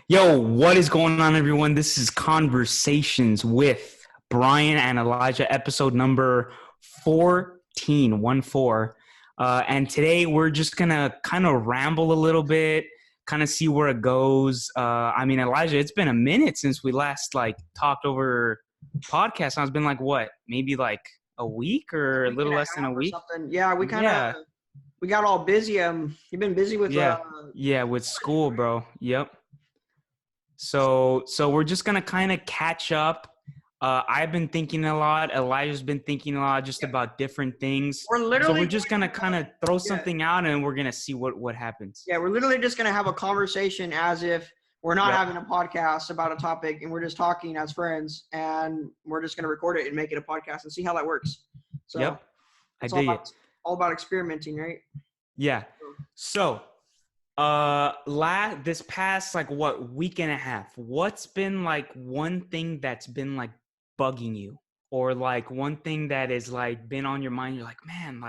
Yo, what is going on, everyone? This is Conversations with Brian and Elijah, episode number 14, 1 4. And today we're just going to kind of ramble a little bit, kind of see where it goes. Elijah, it's been a minute since we last talked over podcast. It's been what? Maybe a week A or a week and little a less than half a or week? something. Yeah, Yeah, we got all busy. You've been busy with yeah, yeah, with school, bro. Yep. So we're just gonna kind of catch up. I've been thinking a lot. Elijah's been thinking a lot just yeah, about different things. we're So literally we're going just gonna to kind of throw yeah, something out, and we're gonna see what happens. yeah, we're literally just gonna have a conversation as if we're not Yep. having a podcast about a topic and we're just talking as friends and we're just gonna record it and make it a podcast and see how that works. So Yep. I it's dig it. all about experimenting, right? Yeah. So this past week and a half, what's been one thing that's been bugging you, or one thing that is been on your mind? You're like, man,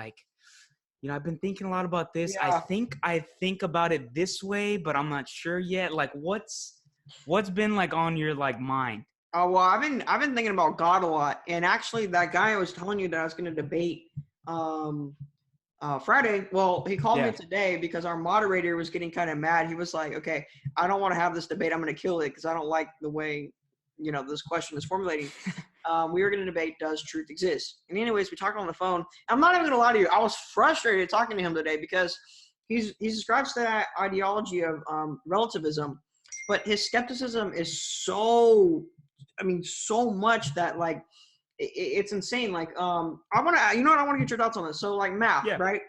I've been thinking a lot about this. Yeah. I think about it this way, but I'm not sure yet. What's been on your mind? Well, I've been thinking about God a lot, and actually, that guy I was telling you that I was going to debate um, Friday. Well, he called me Yeah. today because our moderator was getting kind of mad. He was like, "Okay, I don't want to have this debate. I'm going to kill it because I don't like the way this question is formulating." We were going to debate, does truth exist? And anyways, we talked on the phone. I'm not even going to lie to you. I was frustrated talking to him today because he subscribes to that ideology of relativism, but his skepticism is so much that it's insane. I want to, I want to get your thoughts on this. So math, Yeah. right?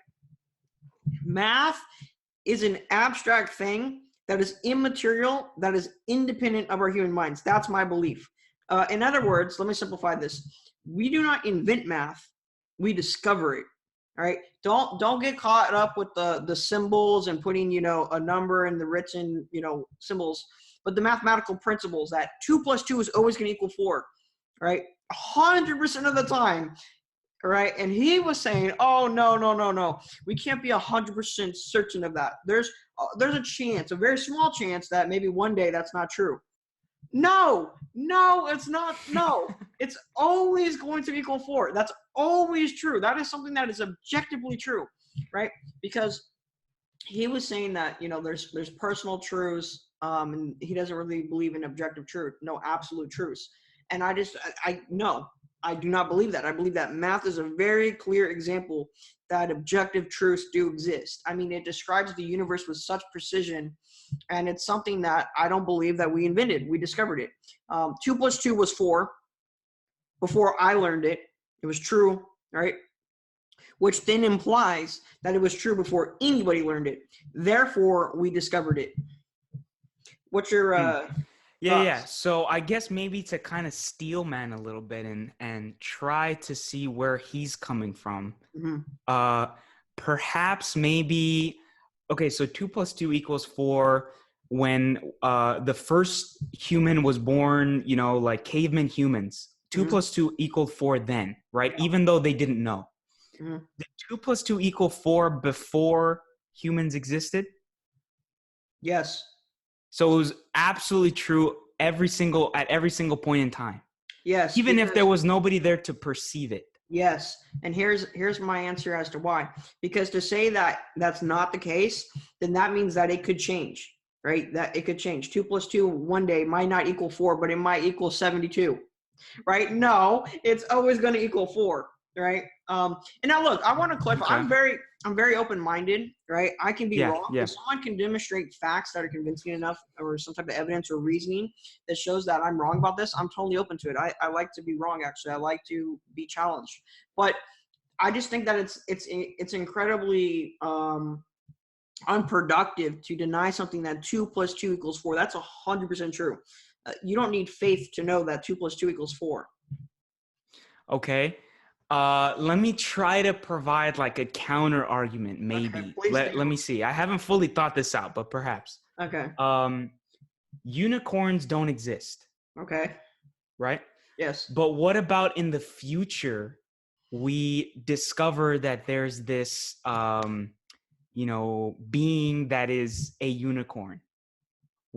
Math is an abstract thing that is immaterial, that is independent of our human minds. That's my belief. In other words, let me simplify this. We do not invent math. We discover it. All right. Don't get caught up with the symbols and putting, a number in the written, symbols, but the mathematical principles that 2 plus 2 is always going to equal 4, right? 100% of the time, right? And he was saying, "Oh, no, no, no, no. We can't be 100% certain of that. There's a chance, a very small chance that maybe one day that's not true." No, it's not. No, it's always going to equal 4. That's always true. That is something that is objectively true, right? Because he was saying that there's personal truths, and he doesn't really believe in objective truth, no absolute truths. And I no, I do not believe that. I believe that math is a very clear example that objective truths do exist. I mean, it describes the universe with such precision, and it's something that I don't believe that we invented. We discovered it. 2 plus 2 was 4 before I learned it. It was true, right? Which then implies that it was true before anybody learned it. Therefore, we discovered it. What's your Yeah. thoughts? So I guess maybe to kind of steel man a little bit and try to see where he's coming from. Mm-hmm. Uh, Perhaps maybe. Okay, so 2 plus 2 equals 4. When the first human was born, like caveman humans, 2 Mm-hmm. plus 2 equaled 4 then, right? Yeah. Even though they didn't know. Mm-hmm. Did 2 plus 2 equal 4 before humans existed? Yes. So it was absolutely true at every single point in time, Yes. even if Because there was nobody there to perceive it. yes, and here's my answer as to why. Because to say that that's not the case, then that means that it could change, right? That it could change. 2 plus 2 one day might not equal 4, but it might equal 72. Right? No, it's always going to equal 4, right? And now look, I want to clarify. Okay. I'm very open-minded, right? I can be Yeah. wrong. Yeah. If someone can demonstrate facts that are convincing enough, or some type of evidence or reasoning that shows that I'm wrong about this, I'm totally open to it. I like to be wrong. Actually, I like to be challenged, but I just think that it's incredibly unproductive to deny something that 2 plus 2 equals 4. That's 100% true. You don't need faith to know that 2 plus 2 equals 4. Okay. Let me try to provide a counter argument, Okay, maybe. please Let do. me see. I haven't fully thought this out, but perhaps. Okay. Um, Unicorns don't exist, Okay. right? Yes. But what about in the future, we discover that there's this, being that is a unicorn?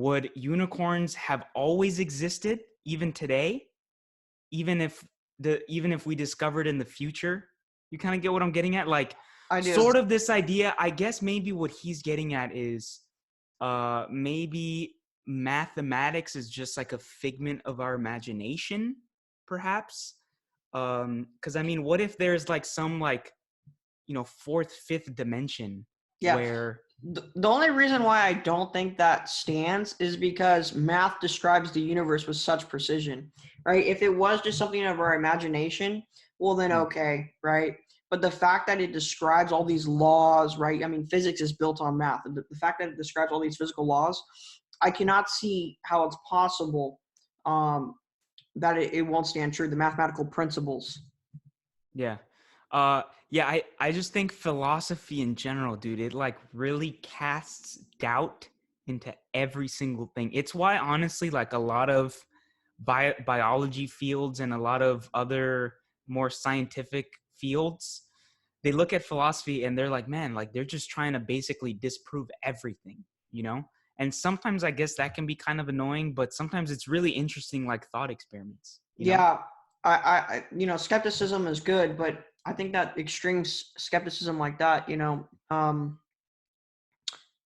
would unicorns have always existed even today, even if we discovered in the future? You kind of get what I'm getting at? Like, I do. sort of this idea, I guess maybe what he's getting at is maybe mathematics is just like a figment of our imagination, perhaps. Because I mean, what if there's like some like, fourth, fifth dimension Yeah. where The only reason why I don't think that stands is because math describes the universe with such precision, right? If it was just something of our imagination, well, then okay, right? But the fact that it describes all these laws, right? I mean, physics is built on math. The fact that it describes all these physical laws, I cannot see how it's possible that it won't stand true. The mathematical principles. Yeah. Yeah, I just think philosophy in general, dude, it like really casts doubt into every single thing. It's why honestly, like a lot of biology fields and a lot of other more scientific fields, they look at philosophy and they're like, man, like they're just trying to basically disprove everything, you know? And sometimes I guess that can be kind of annoying, but sometimes it's really interesting, like thought experiments, you know? Yeah, skepticism is good, but I think that extreme skepticism like that,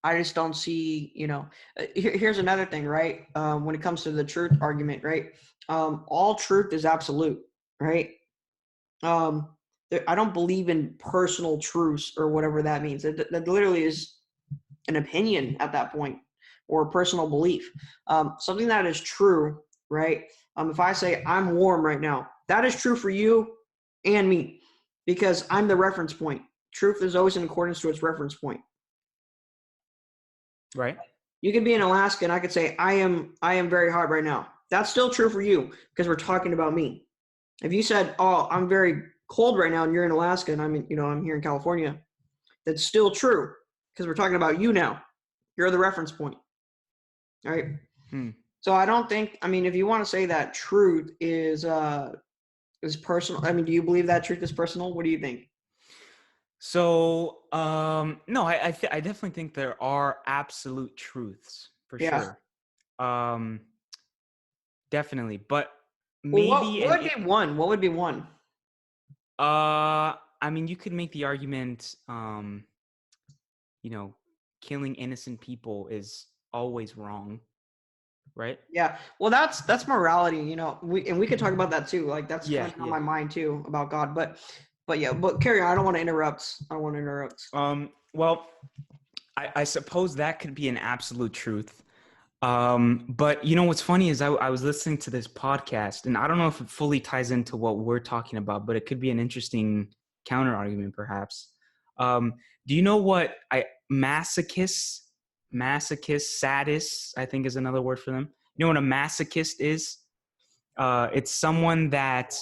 I just don't see, here's another thing, right? When it comes to the truth argument, right? All truth is absolute, right? I don't believe in personal truths or whatever that means. That literally is an opinion at that point or a personal belief. Something that is true, right? If I say I'm warm right now, that is true for you and me because I'm the reference point. Truth is always in accordance to its reference point. Right. You could be in Alaska and I could say I am very hot right now. That's still true for you because we're talking about me. If you said, "Oh, I'm very cold right now," and you're in Alaska and I'm here in California, that's still true because we're talking about you now. You're the reference point. All right. So I don't think, if you want to say that truth is personal, do you believe that truth is personal? What do you think? So, no, I definitely think there are absolute truths for sure. Definitely, but maybe What would be one? What would be one? You could make the argument, killing innocent people is always wrong, right? Yeah. Well, that's morality, we could talk about that too. Like that's kind of on my mind too about God, but yeah, but carry on. I don't want to interrupt. Well, I suppose that could be an absolute truth. But what's funny is I was listening to this podcast, and I don't know if it fully ties into what we're talking about, but it could be an interesting counter argument, perhaps. Do you know what masochists, sadists, I think is another word for them. You know what a masochist is? It's someone that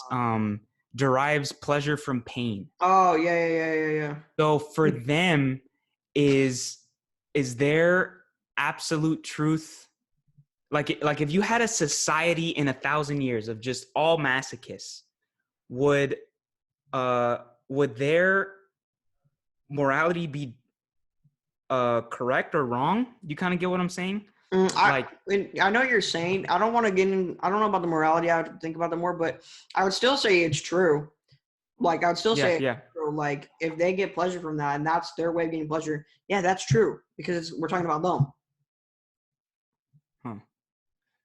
derives pleasure from pain. Oh, yeah. So for them, is there absolute truth? Like if you had a society in 1,000 years of just all masochists, would their morality be correct or wrong? You kind of get what I'm saying? I know what you're saying. I don't want to get in. I don't know about the morality. I have to think about that more, but I would still say it's true. Like I would still say, it's true. Like if they get pleasure from that and that's their way of getting pleasure, yeah, that's true because we're talking about them. Huh.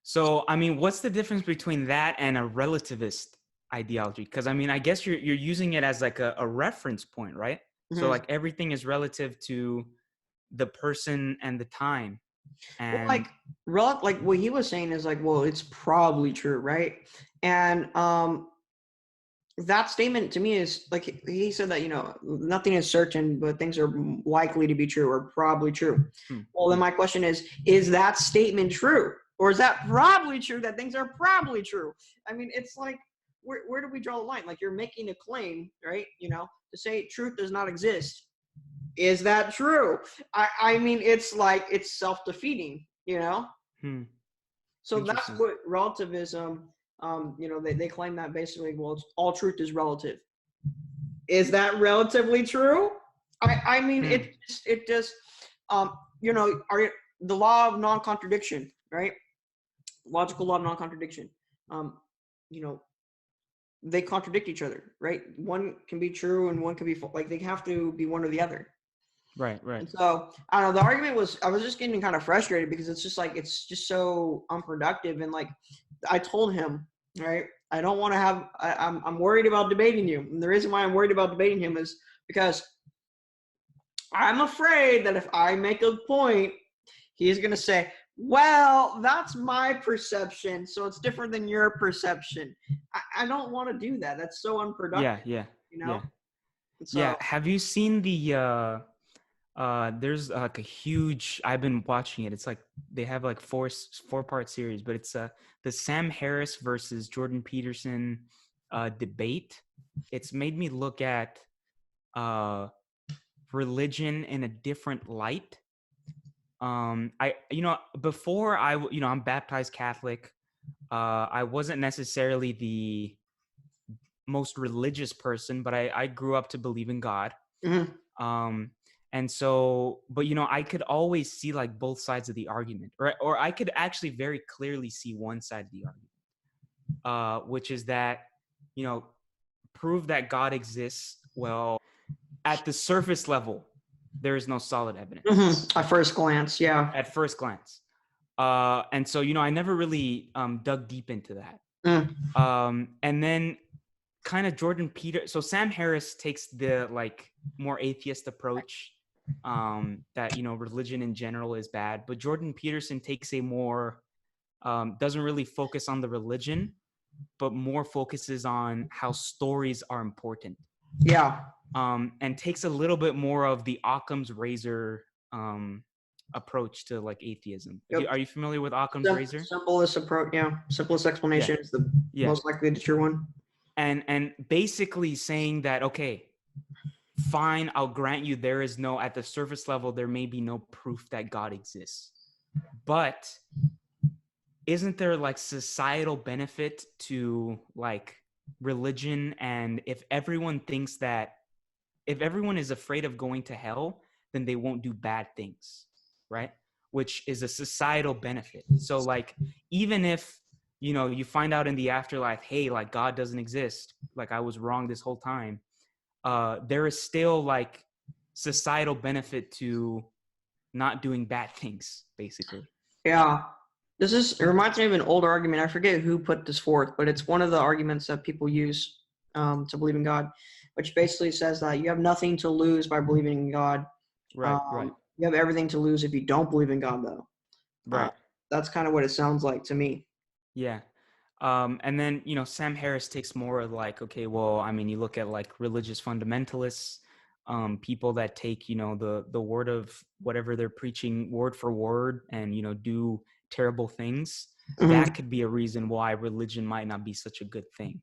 So, what's the difference between that and a relativist ideology? Because I guess you're using it as like a reference point, right? Mm-hmm. So like everything is relative to the person and the time. And like what he was saying is like, well, it's probably true, right? And that statement to me is like he said that nothing is certain, but things are likely to be true or probably true. Well, then my question is that statement true, or is that probably true that things are probably true? It's like where do we draw the line? Like you're making a claim, right? To say truth does not exist. Is that true? It's like it's self-defeating, So that's what relativism, they claim that basically, well, all truth is relative. Is that relatively true? It just, the law of non-contradiction, right? Logical law of non-contradiction. You know, they contradict each other, right? One can be true and one can be like they have to be one or the other. Right. Right. And so I don't know. The argument was I was just getting kind of frustrated because it's just like it's just so unproductive. And like I told him, right, I don't want to have. I'm worried about debating you. And the reason why I'm worried about debating him is because I'm afraid that if I make a point, he's going to say, well, that's my perception, so it's different than your perception. I don't want to do that. That's so unproductive, Yeah. you know? And Yeah. so, Have you seen there's like a huge, I've been watching it. It's like they have like four-part series, but it's the Sam Harris versus Jordan Peterson debate. It's made me look at religion in a different light. Before I'm baptized Catholic. I wasn't necessarily the most religious person, but I grew up to believe in God. mhm. And so, but I could always see like both sides of the argument, or I could actually very clearly see one side of the argument, which is that, prove that God exists. Well, at the surface level, there is no solid evidence. At first glance, yeah. At first glance. And so, I never really dug deep into that. And then kind of so Sam Harris takes the like more atheist approach, that, religion in general is bad, but Jordan Peterson takes a more, doesn't really focus on the religion, but more focuses on how stories are important. Yeah. And takes a little bit more of the Occam's razor approach to like atheism. Yep. Are you familiar with Occam's razor? Simplest approach, simplest explanation is the most likely the true one. And basically saying that, okay, fine, I'll grant you there is no, at the surface level, there may be no proof that God exists. But isn't there like societal benefit to like religion? And if everyone is afraid of going to hell, then they won't do bad things, right? Which is a societal benefit. So like, even if, you find out in the afterlife, hey, like God doesn't exist, like I was wrong this whole time, there is still like societal benefit to not doing bad things, basically. Yeah. It reminds me of an older argument. I forget who put this forth, but it's one of the arguments that people use to believe in God, which basically says that you have nothing to lose by believing in God. Right. You have everything to lose if you don't believe in God, though. Right. That's kind of what it sounds like to me. Yeah. And then, Sam Harris takes more of like, okay, well, I mean, you look at like religious fundamentalists, people that take, the word of whatever they're preaching word for word and, do terrible things. Mm-hmm. That could be a reason why religion might not be such a good thing.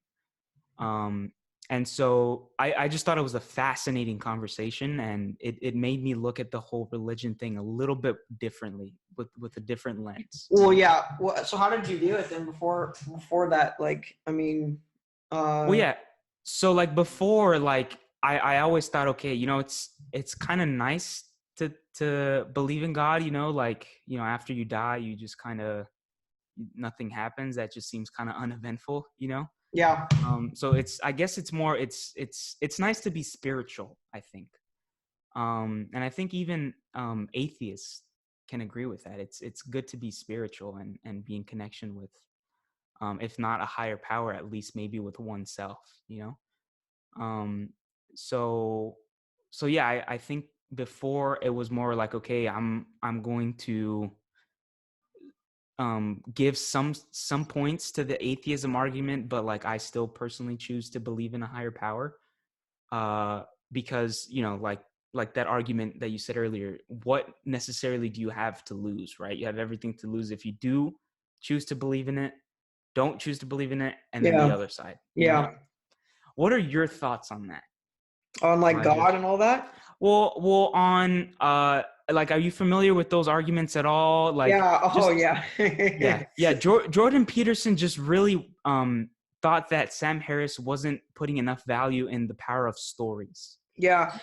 And so I just thought it was a fascinating conversation, and it made me look at the whole religion thing a little bit differently with a different lens. Well, yeah. So how did you do it then before that? Like, I mean, well, yeah. So like before, like I always thought, okay, it's kind of nice to believe in God, like, after you die, you just kind of, nothing happens. That just seems kind of uneventful, Yeah. So I guess it's more, it's nice to be spiritual, I think. And I think even atheists can agree with that. It's good to be spiritual and be in connection with, if not a higher power, at least maybe with oneself, So yeah, I think before it was more like, okay, I'm going to give some points to the atheism argument, but like I still personally choose to believe in a higher power, because like that argument that you said earlier, what necessarily do you have to lose, right? You have everything to lose if you do choose to believe in it, don't choose to believe in it, and then the other side. What are your thoughts on that? On like God and all that? Well, on like, are you familiar with those arguments at all? Like, yeah. Jordan Peterson just really thought that Sam Harris wasn't putting enough value in the power of stories. Yeah,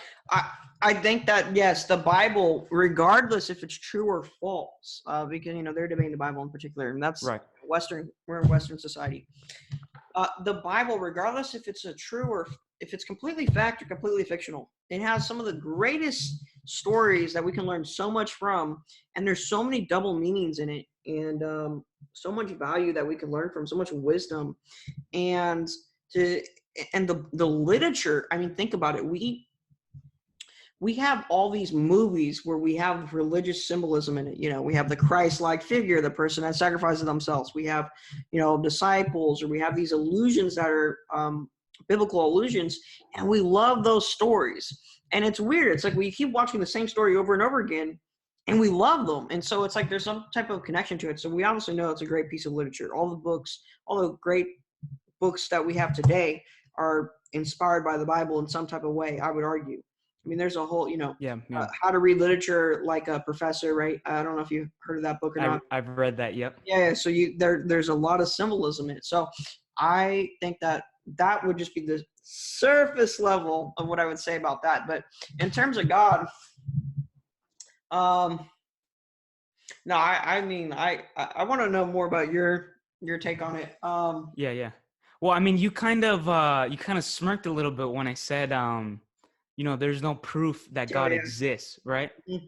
I think that yes, the Bible, regardless if it's true or false, because they're debating the Bible in particular, and that's Right. We're in Western society. The Bible, regardless if it's a true or if it's completely fact or completely fictional, it has some of the greatest stories that we can learn so much from, and there's so many double meanings in it, and so much value that we can learn from, so much wisdom, and to and the literature. I mean, think about it. We have all these movies where we have religious symbolism in it. We have the Christ-like figure, the person that sacrifices themselves. We have, disciples, or we have these illusions that are biblical illusions, and we love those stories. And it's weird. It's like we keep watching the same story over and over again, and we love them. And so it's like there's some type of connection to it. So we obviously know it's a great piece of literature. All the great books that we have today are inspired by the Bible in some type of way, I would argue. I mean, there's a whole, Yeah. How to Read Literature Like a Professor, right? I don't know if you've heard of that book or not. I've read that. Yep. Yeah. So there's a lot of symbolism in it. So I think that would just be the surface level of what I would say about that. But in terms of God, no, I mean, I want to know more about your take on it. Yeah. Well, I mean, you kind of smirked a little bit when I said, there's no proof that God exists, right? Mm-hmm.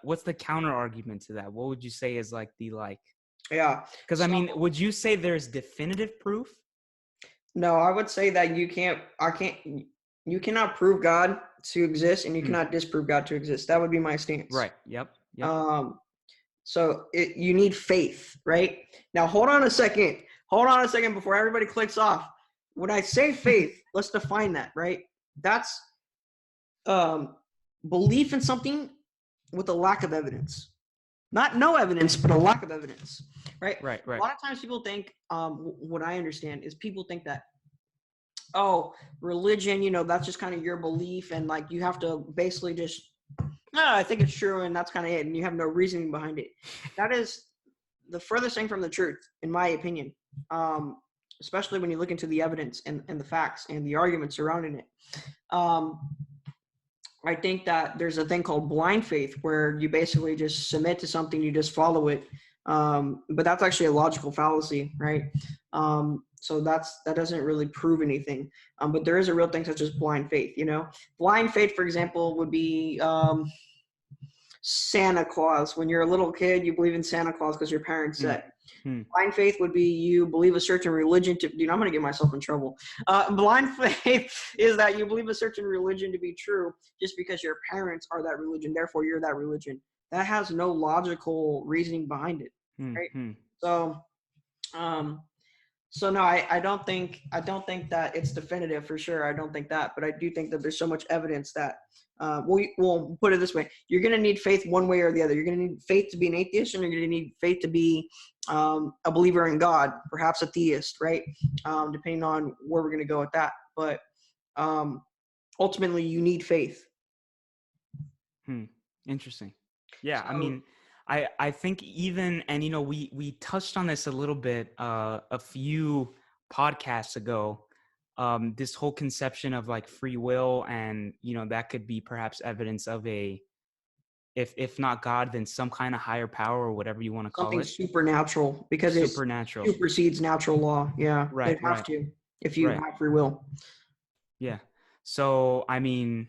What's the counter argument to that? What would you say is like Yeah. Because I mean, would you say there's definitive proof? No, I would say that you cannot prove God to exist, and you cannot disprove God to exist. That would be my stance. Right. Yep. So you need faith, right? Now, hold on a second before everybody clicks off. When I say faith, let's define that, right? That's belief in something with a lack of evidence. Not no evidence, but a lack of evidence, right? Right. A lot of times people think, what I understand is people think that, religion, that's just kind of your belief, and like you have to basically just, I think it's true, and that's kind of it, and you have no reasoning behind it. That is the furthest thing from the truth, in my opinion. Especially when you look into the evidence and the facts and the arguments surrounding it. I think that there's a thing called blind faith, where you basically just submit to something, you just follow it. But that's actually a logical fallacy, right? So that doesn't really prove anything. But there is a real thing such as blind faith. Blind faith, for example, would be Santa Claus. When you're a little kid, you believe in Santa Claus because your parents said. Blind faith would be you believe a certain religion to. Dude, I'm going to get myself in trouble. Blind faith is that you believe a certain religion to be true just because your parents are that religion. Therefore, you're that religion. That has no logical reasoning behind it, right? So no, I don't think that it's definitive for sure. I don't think that, but I do think that there's so much evidence that. We'll put it this way: you're going to need faith one way or the other. You're going to need faith to be an atheist, and you're going to need faith to be a believer in God, perhaps a theist, right? Depending on where we're going to go with that. But ultimately, you need faith. Interesting. Yeah, I mean, I think even, and we touched on this a little bit a few podcasts ago. This whole conception of like free will, and that could be perhaps evidence of if not God, then some kind of higher power, or whatever you want to call something it. Supernatural, because it supersedes natural law. Yeah, right. They have to if you have free will. Yeah. So I mean,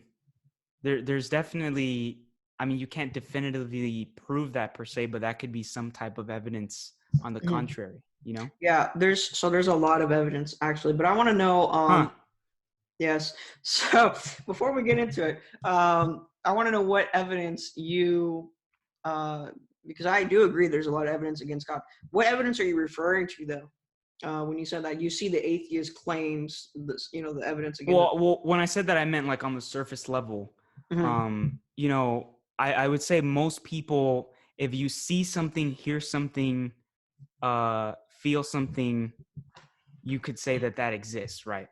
there's definitely. I mean, you can't definitively prove that per se, but that could be some type of evidence on the contrary. Yeah, there's a lot of evidence actually, but I want to know. Yes. So before we get into it, I want to know what evidence you, because I do agree there's a lot of evidence against God. What evidence are you referring to though? When you said that you see the atheist claims, this, the evidence against. Well, when I said that, I meant like on the surface level. I would say most people, if you see something, hear something, feel something, you could say that exists, right?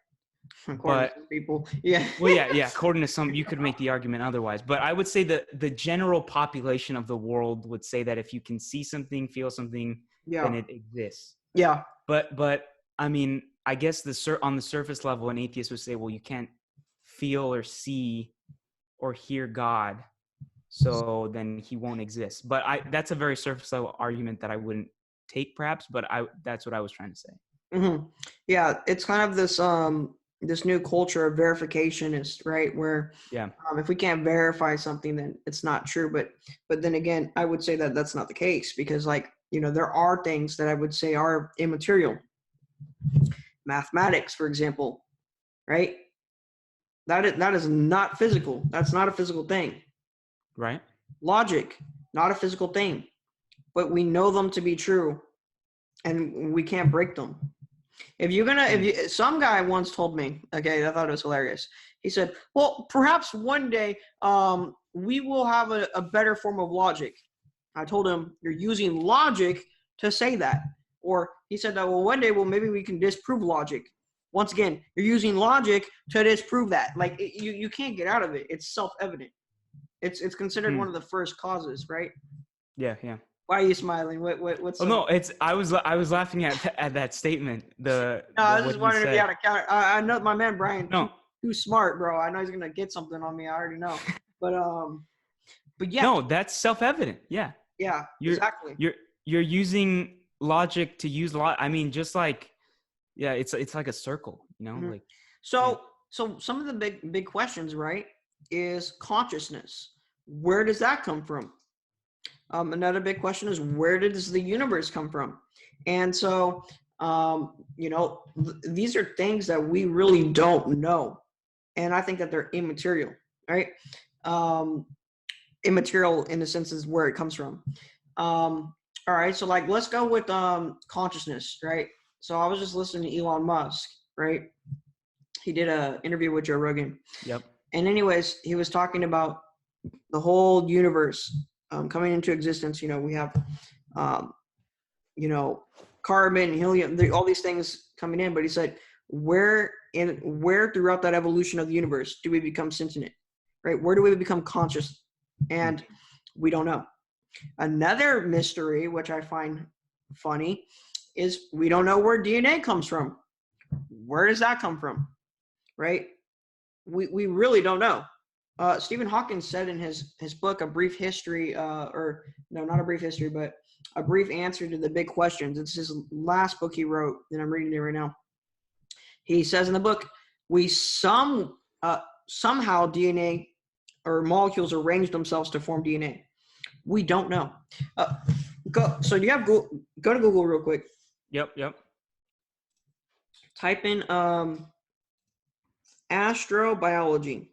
According to some people, yeah. Well, yeah. According to some, you could make the argument otherwise. But I would say that the general population of the world would say that if you can see something, feel something, then it exists. Yeah. But I mean, I guess on the surface level, an atheist would say, well, you can't feel or see or hear God, so then he won't exist. But that's a very surface level argument that I wouldn't take, perhaps. But that's what I was trying to say. Mm-hmm. Yeah, it's kind of this new culture of verificationist, right? Where Yeah. if we can't verify something, then it's not true. But then again, I would say that that's not the case, because, like, there are things that I would say are immaterial. Mathematics, for example, right? That is not physical. That's not a physical thing. Right. Logic, not a physical thing, but we know them to be true, and we can't break them. Some guy once told me, okay, I thought it was hilarious. He said, well, perhaps one day we will have a better form of logic. I told him, you're using logic to say that. Or he said that, well, one day, well, maybe we can disprove logic. Once again, you're using logic to disprove that. Like, you can't get out of it. It's self-evident. It's considered one of the first causes, right? Yeah, yeah. Why are you smiling? What's? Oh no, I was laughing at that statement. I was just wondering if you had a counter. I know my man Brian. No. Too smart, bro. I know he's gonna get something on me. I already know. But yeah. No, that's self-evident. Yeah. Yeah. Exactly. You're using logic to use I mean, just like, yeah, it's like a circle, Mm-hmm. like. So some of the big questions, right, is consciousness. Where does that come from? Another big question is, where does the universe come from? And so, these are things that we really don't know. And I think that they're immaterial, right? Immaterial in the sense is where it comes from. All right, so like, let's go with consciousness, right? So I was just listening to Elon Musk, right? He did an interview with Joe Rogan. Yep. And anyways, he was talking about the whole universe coming into existence. We have, carbon, helium, all these things coming in. But he said, where throughout that evolution of the universe do we become sentient, right? Where do we become conscious? And we don't know. Another mystery, which I find funny, is we don't know where DNA comes from. Where does that come from, right? We really don't know. Stephen Hawking said in his book, A Brief History, or no, not A Brief History, but A Brief Answer to the Big Questions. It's his last book he wrote, and I'm reading it right now. He says in the book, somehow DNA or molecules arrange themselves to form DNA. We don't know. So do you have Google? Go to Google real quick. Yep. Type in astrobiology.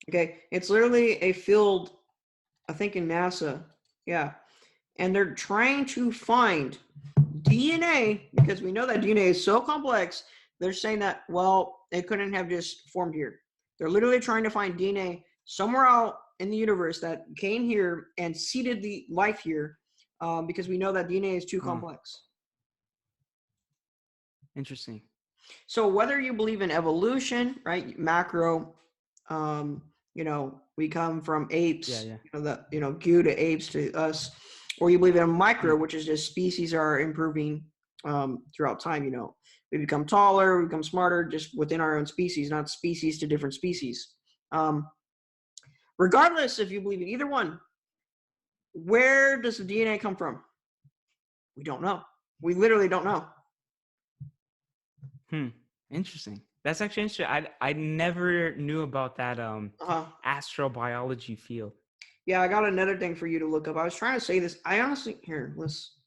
Okay, it's literally a field, I think, in NASA. Yeah, and they're trying to find DNA, because we know that DNA is so complex. They're saying that, well, it couldn't have just formed here. They're literally trying to find DNA somewhere out in the universe that came here and seeded the life here, because we know that DNA is too complex. Interesting. So whether you believe in evolution, right, macro, we come from apes, Goo to apes to us, or you believe in micro, which is just species are improving throughout time. We become taller, we become smarter, just within our own species, not species to different species. Regardless if you believe in either one, where does the DNA come from? We don't know. We literally don't know. Interesting. That's actually interesting. I never knew about that astrobiology field. Yeah, I got another thing for you to look up. I was trying to say this. I honestly let's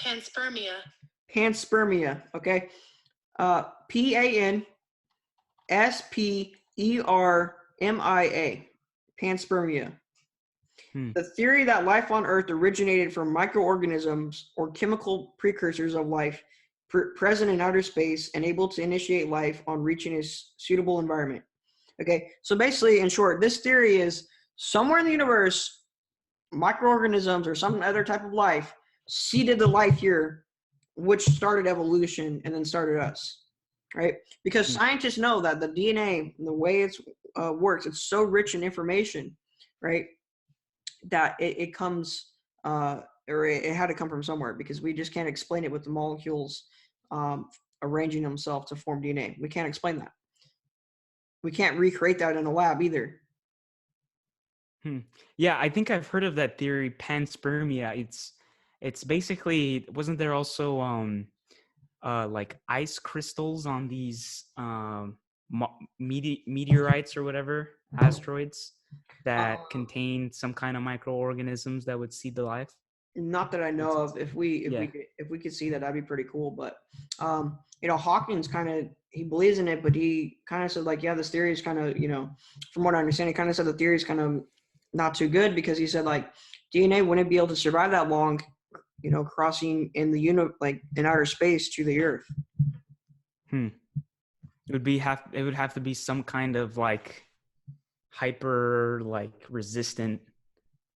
panspermia. Panspermia, okay? PANSPERMIA. Panspermia. The theory that life on Earth originated from microorganisms or chemical precursors of life present in outer space and able to initiate life on reaching a suitable environment. Okay, so basically, in short, this theory is somewhere in the universe, microorganisms or some other type of life seeded the life here, which started evolution and then started us, right? Because scientists know that the DNA, the way it works, it's so rich in information, right, that it comes or it had to come from somewhere, because we just can't explain it with the molecules arranging themselves to form DNA. We can't explain that. We can't recreate that in a lab either. Yeah, I think I've heard of that theory, panspermia. It's basically, wasn't there also like ice crystals on these meteorites or whatever, asteroids that contain some kind of microorganisms that would seed the life? Not that I know of. If we could see that, that'd be pretty cool. But Hawkins kind of, he believes in it, but he kind of said, like, yeah, this theory is kind of, from what I understand, he kind of said the theory is kind of not too good, because he said, like, DNA wouldn't be able to survive that long, crossing in the like in outer space to the Earth. It would have to be some kind of like hyper like resistant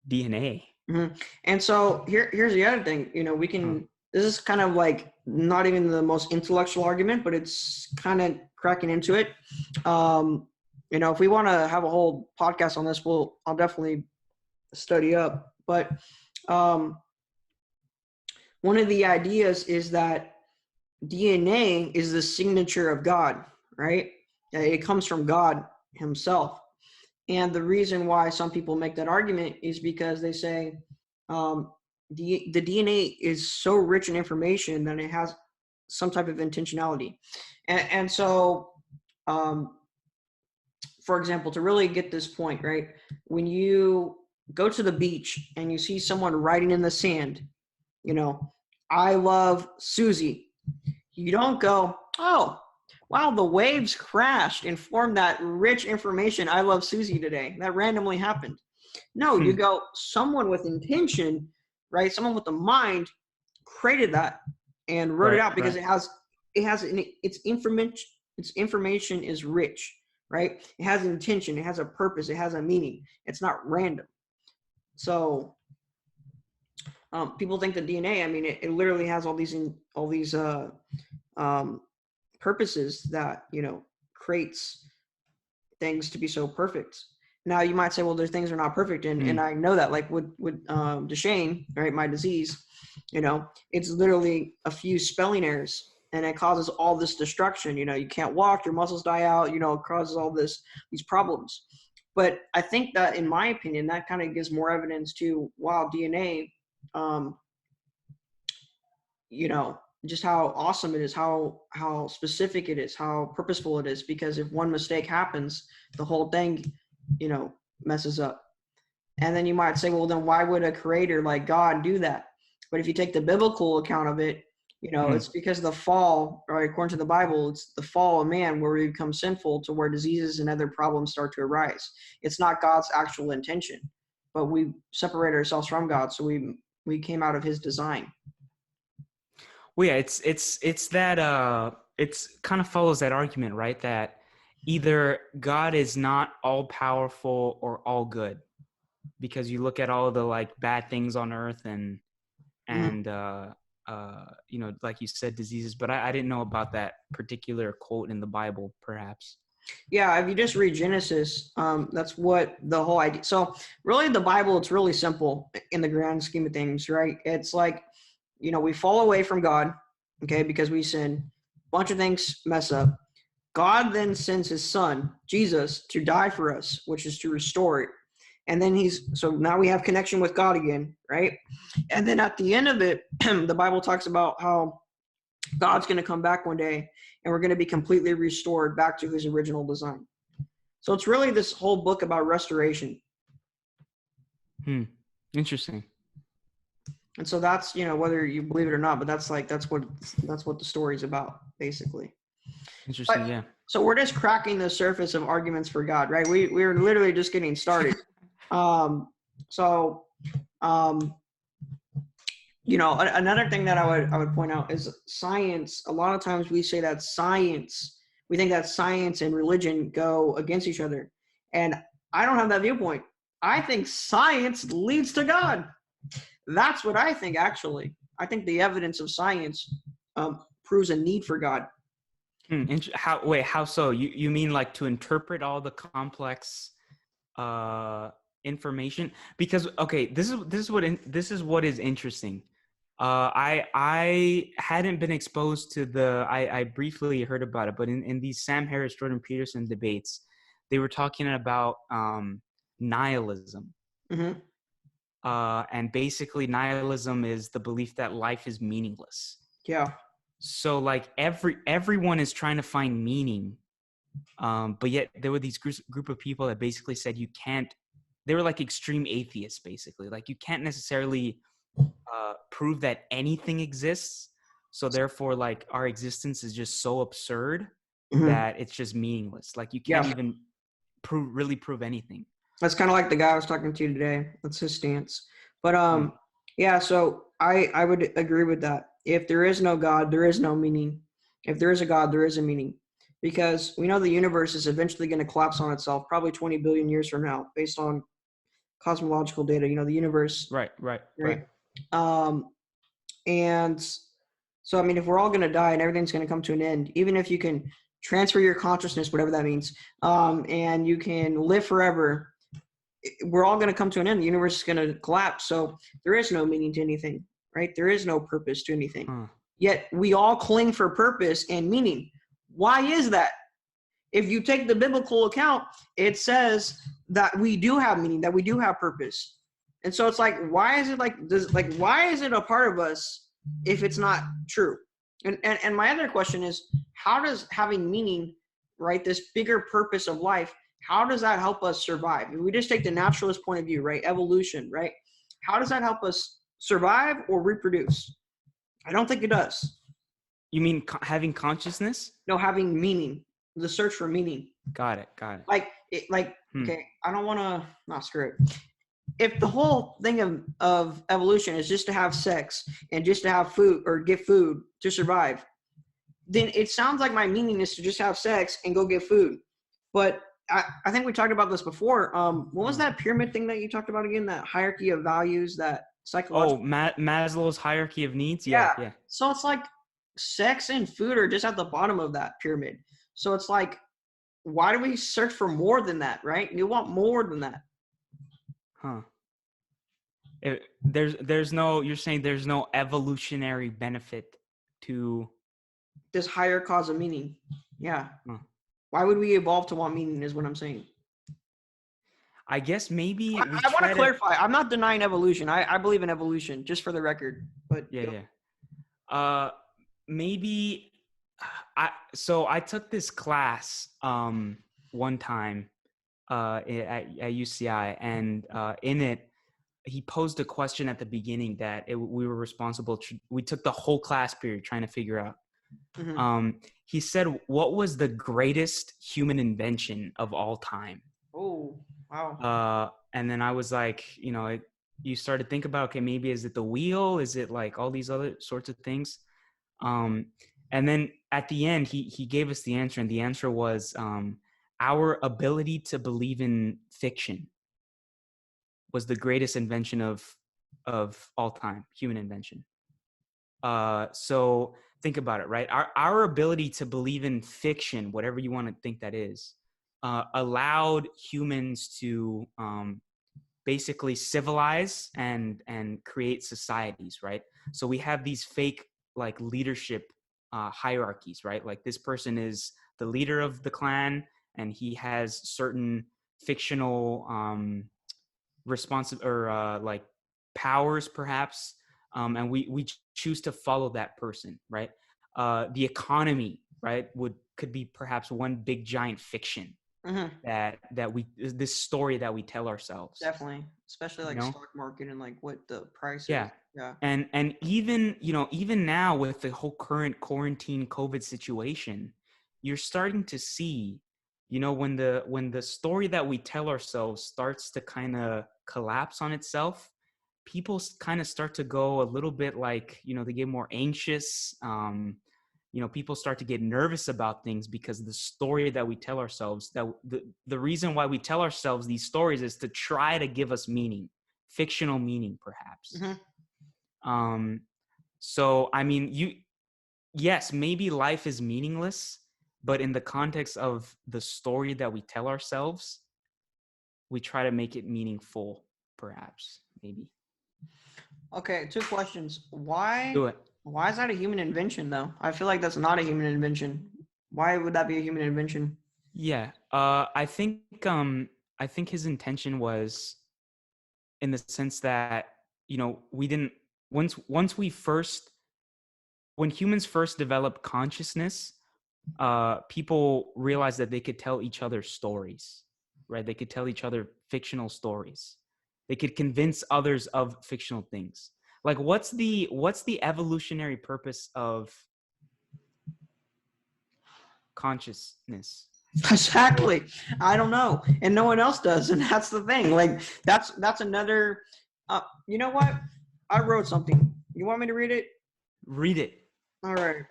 DNA. Mm-hmm. And so here's the other thing. We can. This is kind of like not even the most intellectual argument, but it's kind of cracking into it. If we want to have a whole podcast on this, I'll definitely study up. But one of the ideas is that DNA is the signature of God, right? It comes from God himself. And the reason why some people make that argument is because they say the DNA is so rich in information that it has some type of intentionality. And so, for example, to really get this point, right, when you go to the beach and you see someone writing in the sand, I love Susie, you don't go, oh, wow, the waves crashed and formed that rich information, I love Susie today. That randomly happened. No, you go, someone with intention, right? Someone with a mind created that and wrote it out, because its information is rich, right? It has an intention, it has a purpose, it has a meaning. It's not random. So people think that DNA, I mean, it literally has all these purposes that, creates things to be so perfect. Now you might say, well, there's things that are not perfect. And I know that, like with Duchenne, right, my disease, it's literally a few spelling errors and it causes all this destruction. You can't walk, your muscles die out, it causes all these problems. But I think that, in my opinion, that kind of gives more evidence to, wow, DNA, just how awesome it is, how specific it is, how purposeful it is. Because if one mistake happens, the whole thing, messes up. And then you might say, well, then why would a creator like God do that? But if you take the biblical account of it, it's because the fall, right? According to the Bible, it's the fall of man where we become sinful, to where diseases and other problems start to arise. It's not God's actual intention, but we separate ourselves from God. So we came out of his design. Well, yeah, it's that it's kind of follows that argument, right? That either God is not all powerful or all good, because you look at all the like bad things on earth and like you said, diseases. But I didn't know about that particular quote in the Bible, perhaps. Yeah, if you just read Genesis, that's what the whole idea. So really, the Bible, it's really simple in the grand scheme of things, right? It's like, we fall away from God, okay, because we sin. Bunch of things mess up. God then sends his son, Jesus, to die for us, which is to restore it. And then so now we have connection with God again, right? And then at the end of it, the Bible talks about how God's going to come back one day and we're going to be completely restored back to his original design. So it's really this whole book about restoration. Interesting. And so that's, whether you believe it or not, but that's what the story's about, basically. Interesting. But, yeah. So we're just cracking the surface of arguments for God, right? We're literally just getting started. Another thing that I would point out is science. A lot of times we say that we think that science and religion go against each other. And I don't have that viewpoint. I think science leads to God. That's what I think, actually. I think the evidence of science proves a need for God. How so? You mean like to interpret all the complex information, because okay, this is what is interesting. I hadn't been exposed to I briefly heard about it, but in these Sam Harris Jordan Peterson debates, they were talking about nihilism. Mm-hmm. And basically nihilism is the belief that life is meaningless. Yeah. So like everyone is trying to find meaning, but yet there were these group of people that basically said you can't. They were like extreme atheists, basically. Like you can't necessarily prove that anything exists. So therefore, like our existence is just so absurd Mm-hmm. that it's just meaningless. Like you can't Yeah. even prove anything. That's kind of like the guy I was talking to today. That's his stance. But Hmm. yeah. So I would agree with that. If there is no God, there is no meaning. If there is a God, there is a meaning, because we know the universe is eventually going to collapse on itself, probably 20 billion years from now, based on cosmological data. The universe, Right. right? Um, and so I mean, if we're all going to die and everything's going to come to an end, even if you can transfer your consciousness, whatever that means, and you can live forever, we're all going to come to an end. The universe is going to collapse. So there is no meaning to anything, right? There is no purpose to anything. Huh. Yet we all cling for purpose and meaning. Why is that? If you take the biblical account, it says that we do have meaning, that we do have purpose. And so it's like, why is it why is it a part of us if it's not true? And my other question is, how does having meaning, right, this bigger purpose of life, how does that help us survive? If we just take the naturalist point of view, right, evolution, right, how does that help us survive or reproduce? I don't think it does. You mean having consciousness? No, having meaning, the search for meaning. Got it. Okay, I don't want to, not screw it. If the whole thing of evolution is just to have sex and just to have food or get food to survive, then it sounds like my meaning is to just have sex and go get food. But I think we talked about this before. What was that pyramid thing that you talked about again? That hierarchy of values, that psychological. Maslow's hierarchy of needs. Yeah. Yeah. So it's like sex and food are just at the bottom of that pyramid. So it's like, why do we search for more than that, right? You want more than that. Huh. You're saying there's no evolutionary benefit to this higher cause of meaning. Yeah. Huh. Why would we evolve to want meaning is what I'm saying. I guess maybe I want to clarify. I'm not denying evolution. I believe in evolution, just for the record. But yeah. Maybe I took this class one time at UCI, and in it he posed a question at the beginning that we were responsible. We took the whole class period trying to figure out. Mm-hmm. He said, "What was the greatest human invention of all time?" Oh, wow. And then I was like, you started to think about, okay, maybe is it the wheel? Is it like all these other sorts of things? And then at the end, he gave us the answer, and the answer was our ability to believe in fiction was the greatest invention of all time, human invention. So think about it, right? Our ability to believe in fiction, whatever you want to think that is, allowed humans to basically civilize and create societies, right? So we have these fake like leadership hierarchies, right? Like this person is the leader of the clan, and he has certain fictional like powers, perhaps, and we choose to follow that person, right? The economy, right, could be perhaps one big giant fiction. Mm-hmm. that we this story that we tell ourselves. Definitely, especially like stock market and like what the price yeah. is. Yeah. And even now with the whole current quarantine COVID situation, you're starting to see, when the story that we tell ourselves starts to kind of collapse on itself, people kind of start to go a little bit like, they get more anxious. People start to get nervous about things because the story that we tell ourselves, that the reason why we tell ourselves these stories is to try to give us meaning, fictional meaning, perhaps. Mm-hmm. So, I mean, yes, maybe life is meaningless, but in the context of the story that we tell ourselves, we try to make it meaningful, perhaps, maybe. Okay, two questions. Do it. Why is that a human invention though? I feel like that's not a human invention. Why would that be a human invention? Yeah. I think his intention was in the sense that, we didn't once we first when humans first developed consciousness, people realized that they could tell each other stories, right? They could tell each other fictional stories. They could convince others of fictional things. Like, what's the evolutionary purpose of consciousness? Exactly. I don't know, and no one else does, and that's the thing. Like that's another. You know what? I wrote something. You want me to read it? Read it. All right.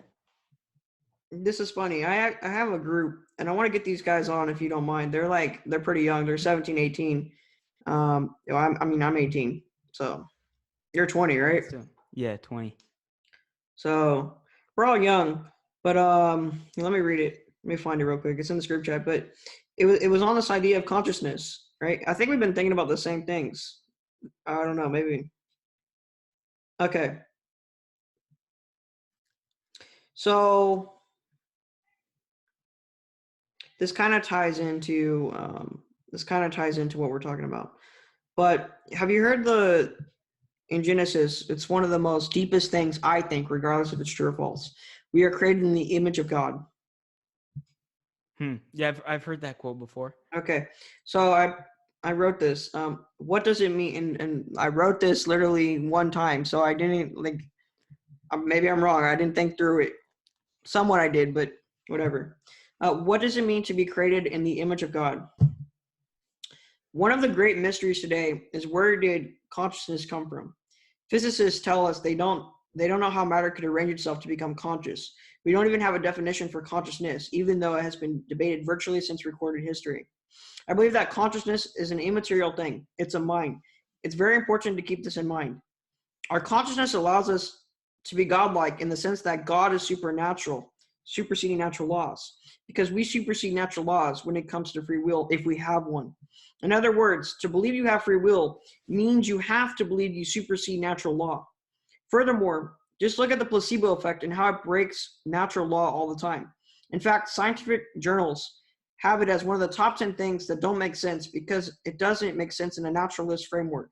This is funny. I have a group, and I want to get these guys on if you don't mind. They're pretty young. They're 17, 18. I'm 18, so you're 20, right? Yeah, 20. So we're all young, but let me read it. Let me find it real quick. It's in the group chat, but it was on this idea of consciousness, right? I think we've been thinking about the same things. I don't know, maybe. Okay. So this kind of ties into what we're talking about. But have you heard in Genesis, it's one of the most deepest things, I think, regardless if it's true or false. We are created in the image of God. Yeah, I've heard that quote before. Okay, so I wrote this. What does it mean? And I wrote this literally one time, so I didn't maybe I'm wrong. I didn't think through it. Somewhat I did, but whatever. What does it mean to be created in the image of God? One of the great mysteries today is, where did consciousness come from? Physicists tell us they don't know how matter could arrange itself to become conscious. We don't even have a definition for consciousness, even though it has been debated virtually since recorded history. I believe that consciousness is an immaterial thing. It's a mind. It's very important to keep this in mind. Our consciousness allows us to be godlike in the sense that God is supernatural, superseding natural laws, because we supersede natural laws when it comes to free will if we have one. In other words, to believe you have free will means you have to believe you supersede natural law. Furthermore, just look at the placebo effect and how it breaks natural law all the time. In fact, scientific journals have it as one of the top 10 things that don't make sense because it doesn't make sense in a naturalist framework.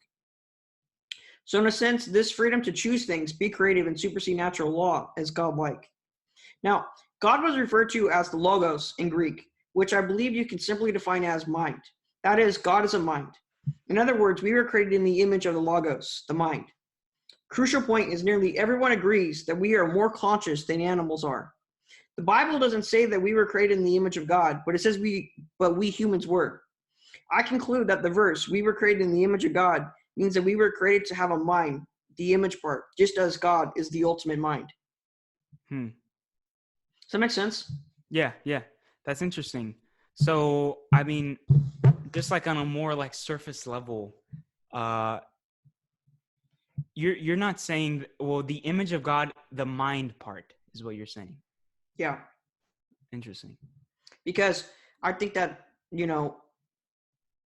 So in a sense, this freedom to choose things, be creative, and supersede natural law is godlike. Now, God was referred to as the Logos in Greek, which I believe you can simply define as mind. That is, God is a mind. In other words, we were created in the image of the Logos, the mind. Crucial point is, nearly everyone agrees that we are more conscious than animals are. The Bible doesn't say that we were created in the image of God, but it says we humans were. I conclude that the verse, we were created in the image of God, means that we were created to have a mind, the image part, just as God is the ultimate mind. Does that make sense? Yeah. That's interesting. So, I mean, just like on a more like surface level, you're not saying, well, the image of God, the mind part is what you're saying. Yeah. Interesting. Because I think that,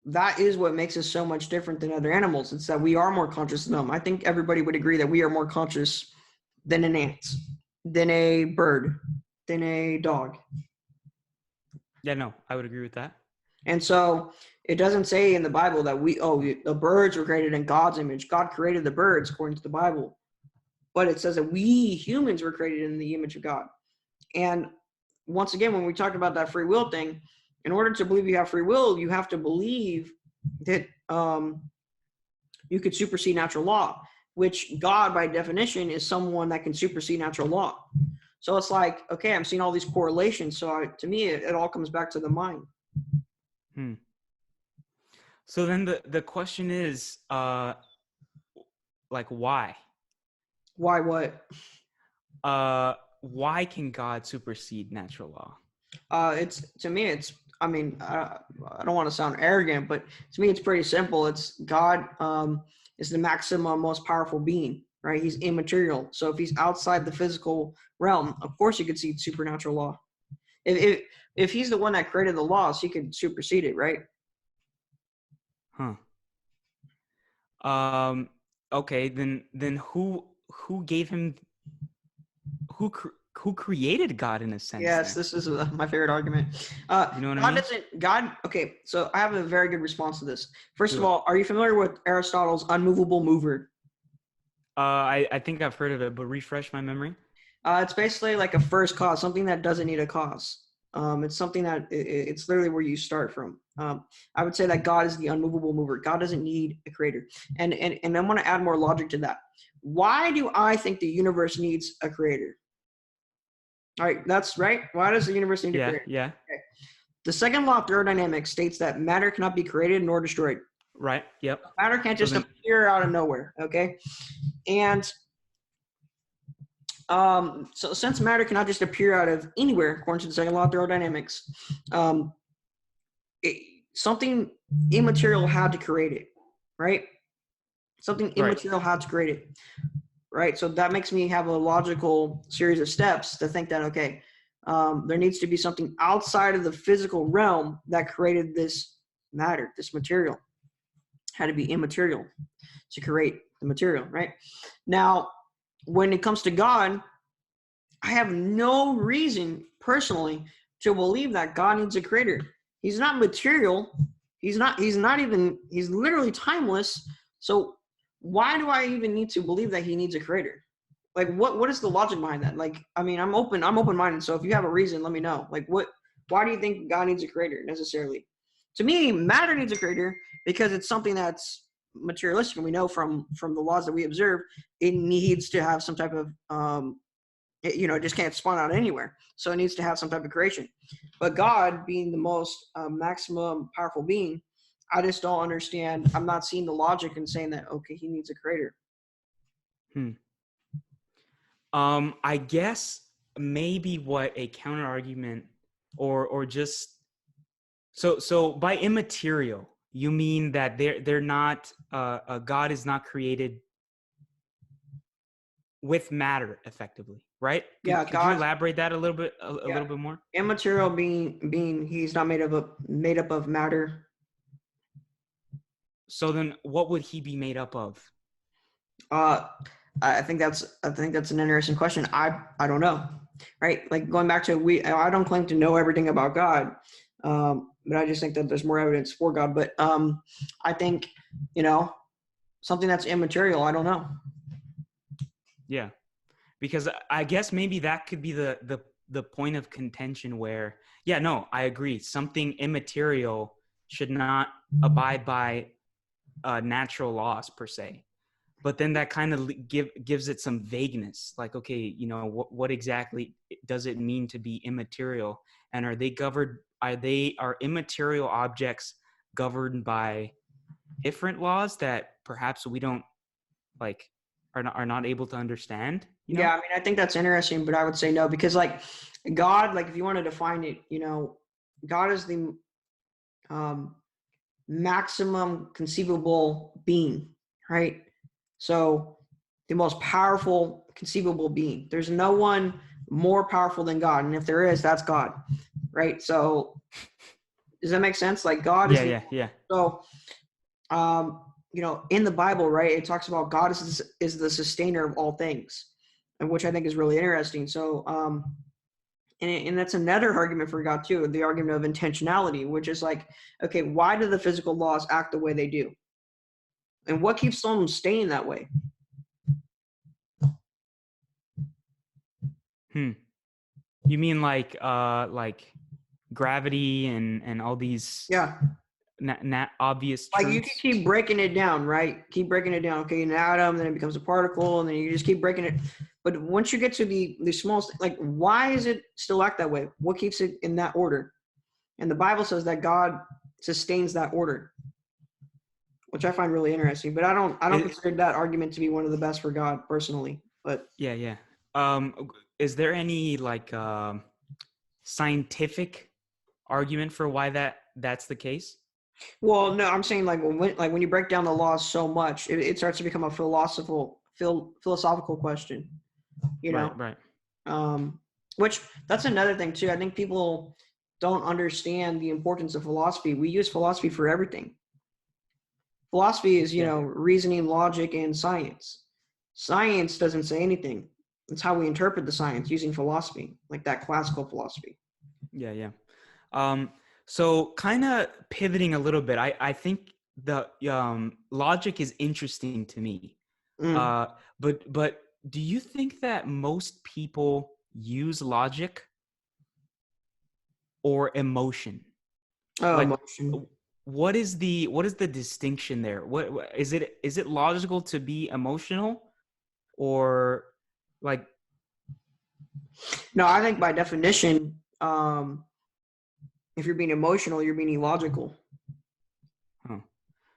that is what makes us so much different than other animals. It's that we are more conscious than them. I think everybody would agree that we are more conscious than an ant, than a bird, than a dog. Yeah, no, I would agree with that. And so it doesn't say in the Bible that the birds were created in God's image. God created the birds according to the Bible. But it says that we humans were created in the image of God. And once again, when we talk about that free will thing, in order to believe you have free will, you have to believe that you could supersede natural law, which God, by definition, is someone that can supersede natural law. So it's like, okay, I'm seeing all these correlations. So to me, it all comes back to the mind. So then the question is, like, why? Why what? Why can God supersede natural law? I don't want to sound arrogant, but to me, it's pretty simple. It's God is the maximum, most powerful being, right? He's immaterial. So if he's outside the physical realm, of course he could see supernatural law. If he's the one that created the laws, he could supersede it, right? Huh. Okay, then who gave him who created God in a sense Yes, then? this is my favorite argument. You know what I God mean? doesn't. God. Okay, so I have a very good response to this. First Do of it. all, are you familiar with Aristotle's unmovable mover? I think I've heard of it, but refresh my memory. It's basically like a first cause, something that doesn't need a cause. It's something that it's literally where you start from. I would say that God is the unmovable mover. God doesn't need a creator. And I want to add more logic to that. Why do I think the universe needs a creator? All right, that's right. Why does the universe need a Yeah, creator? yeah. Okay. The second law of thermodynamics states that matter cannot be created nor destroyed. Right. Yep. Matter can't So just then appear out of nowhere. Okay, and so since matter cannot just appear out of anywhere, according to the second law of thermodynamics, um, something immaterial had to create it, right? Something right. immaterial had to create it, right? So that makes me have a logical series of steps to think that, okay, there needs to be something outside of the physical realm that created this matter, this material. It had to be immaterial to create the material, right? Now, when it comes to God, I have no reason personally to believe that God needs a creator. He's not material. He's literally timeless. So why do I even need to believe that he needs a creator? Like what is the logic behind that? Like, I mean, I'm open-minded. So if you have a reason, let me know. Like why do you think God needs a creator necessarily? To me, matter needs a creator because it's something that's materialistic, and we know from the laws that we observe, it needs to have some type of it just can't spawn out anywhere. So it needs to have some type of creation. But God, being the most maximum powerful being, I just don't understand. I'm not seeing the logic in saying that, okay, he needs a creator. Hmm. I guess maybe what a counter argument or just so by immaterial you mean that they're not God is not created with matter effectively, right? Yeah, Could you God, elaborate that a little bit a yeah, little bit more? immaterial being he's not made up of matter. So then what would he be made up of? Uh, I think that's an interesting question. I don't know, right? Like going back to I don't claim to know everything about God, but I just think that there's more evidence for God. But I think something that's immaterial. I don't know. Yeah, because I guess maybe that could be the point of contention where, yeah, no, I agree. Something immaterial should not abide by natural laws per se. But then that kind of gives it some vagueness. Like, okay, what exactly does it mean to be immaterial? And are they governed? Are immaterial objects governed by different laws that perhaps we don't like are not able to understand? Yeah, I mean, I think that's interesting, but I would say no because like God, like if you want to define it, God is the maximum conceivable being, right? So the most powerful conceivable being. There's no one more powerful than God, and if there is, that's God, right? So does that make sense? Like God is Yeah. so in the Bible, right? It talks about God is the sustainer of all things, and which I think is really interesting. So and that's another argument for God too, the argument of intentionality, which is like, okay, why do the physical laws act the way they do? And what keeps them staying that way? You mean like gravity and all these Yeah. obvious Like truths? you can keep breaking it down, right? Keep breaking it down. Okay, an atom, then it becomes a particle, and then you just keep breaking it. But once you get to the smallest, like why is it still act that way? What keeps it in that order? And the Bible says that God sustains that order, which I find really interesting. But I don't consider that argument to be one of the best for God personally. But yeah. Is there any like scientific argument for why that's the case? well, no, I'm saying like when you break down the laws so much, it starts to become a philosophical question. Right. Which that's another thing too. I think people don't understand the importance of philosophy. We use philosophy for everything. Philosophy is, Yeah. reasoning, logic, and science. Science doesn't say anything. It's how we interpret the science using philosophy, like that classical philosophy. Yeah, yeah. Um, so kind of pivoting a little bit, I think the logic is interesting to me. Mm. Uh, but do you think that most people use logic or emotion? Oh, Like, emotion. what is the distinction there? What is it logical to be emotional, or like? No, I think by definition, if you're being emotional, you're being illogical. Huh.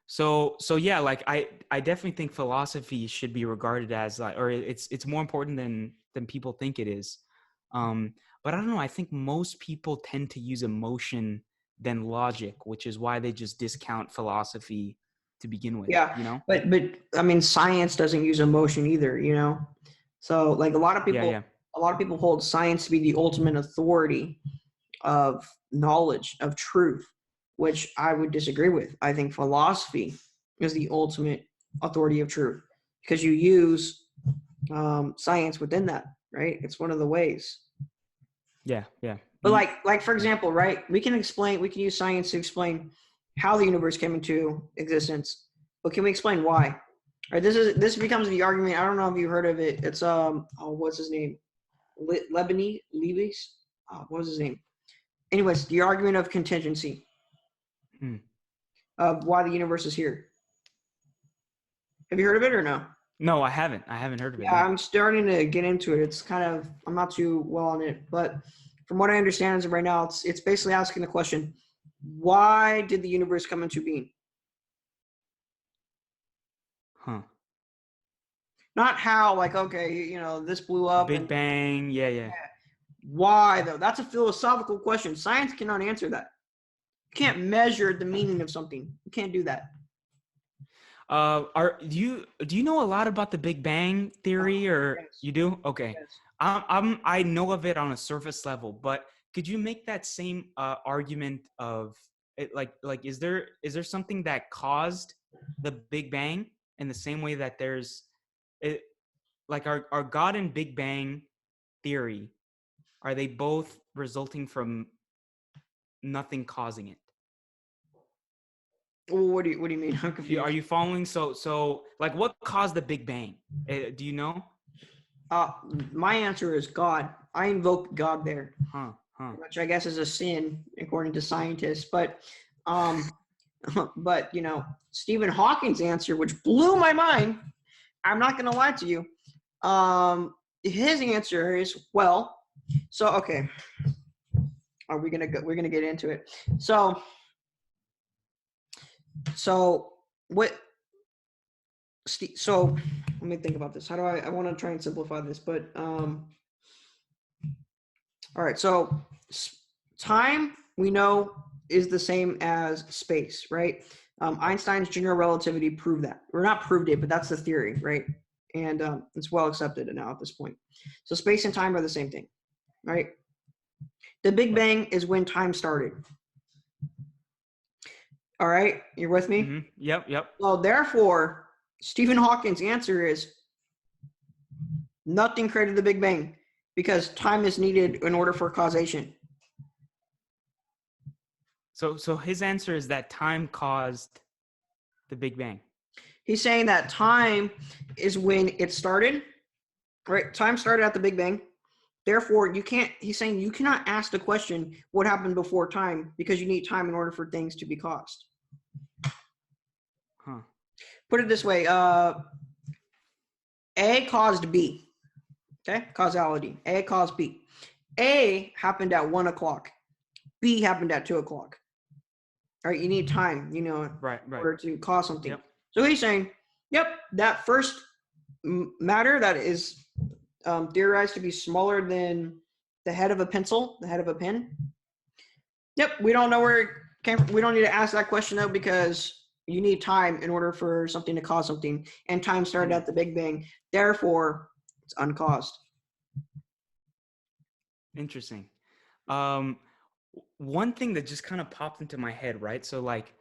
So yeah, like I definitely think philosophy should be regarded as like, or it's more important than people think it is. But I don't know. I think most people tend to use emotion than logic, which is why they just discount philosophy to begin with. Yeah, You know? but I mean, science doesn't use emotion either. So like Yeah, yeah, a lot of people hold science to be the ultimate authority of knowledge, of truth, which I would disagree with. I think philosophy is the ultimate authority of truth because you use science within that, right? It's one of the ways. yeah, yeah. But like for example, right? We can use science to explain how the universe came into existence, but can we explain why? All right, this becomes the argument. I don't know if you heard of it. It's what's his name? Leibniz. What was his name? Anyways, the argument of contingency Hmm. of why the universe is here. Have you heard of it or no? No, I haven't. I haven't heard of it. Yeah, No. I'm starting to get into it. It's kind of I'm not too well on it, but from what I understand as of right now, it's basically asking the question, why did the universe come into being? Huh. Not how, like, okay, this blew up Big and Bang. Yeah, yeah. why though? That's a philosophical question. Science cannot answer that. You can't measure the meaning of something. You can't do that. Do you know a lot about the Big Bang theory, or Yes. you do? Okay, Yes. I know of it on a surface level, but could you make that same argument of it? Like is there something that caused the Big Bang in the same way that there's it, like our God and Big Bang theory, are they both resulting from nothing causing it? Well, what do you mean? I'm Are confused. you following? So like what caused the Big Bang? Do you know? Uh, my answer is God. I invoke God there, Huh, huh. which I guess is a sin according to scientists. But, um, but Stephen Hawking's answer, which blew my mind. I'm not going to lie to you. His answer is well. So okay, are we gonna go? We're gonna get into it. So what? So let me think about this. How do I want to try and simplify this, but all right. So time we know is the same as space, right? Einstein's general relativity proved that, or not proved it, but that's the theory, right? And it's well accepted now at this point. So space and time are the same thing, right? The Big Bang is when time started. All right, you're with me? Mm-hmm. Yep, yep. Well, therefore, Stephen Hawking's answer is nothing created the Big Bang because time is needed in order for causation. So his answer is that time caused the Big Bang. He's saying that time is when it started, right? Time started at the Big Bang. Therefore, he's saying you cannot ask the question, what happened before time, because you need time in order for things to be caused. Huh. Put it this way, A caused B, okay? Causality, A caused B. A happened at 1 o'clock. B happened at 2 o'clock. All right, you need time, Right, in right. order to cause something. Yep. So he's saying, yep, that first matter that is theorized to be smaller than the head of a pencil, the head of a pen. Yep, we don't know where it came from. We don't need to ask that question though, because you need time in order for something to cause something, and time started at the Big Bang. Therefore, it's uncaused. Interesting. One thing that just kind of popped into my head, right? So like,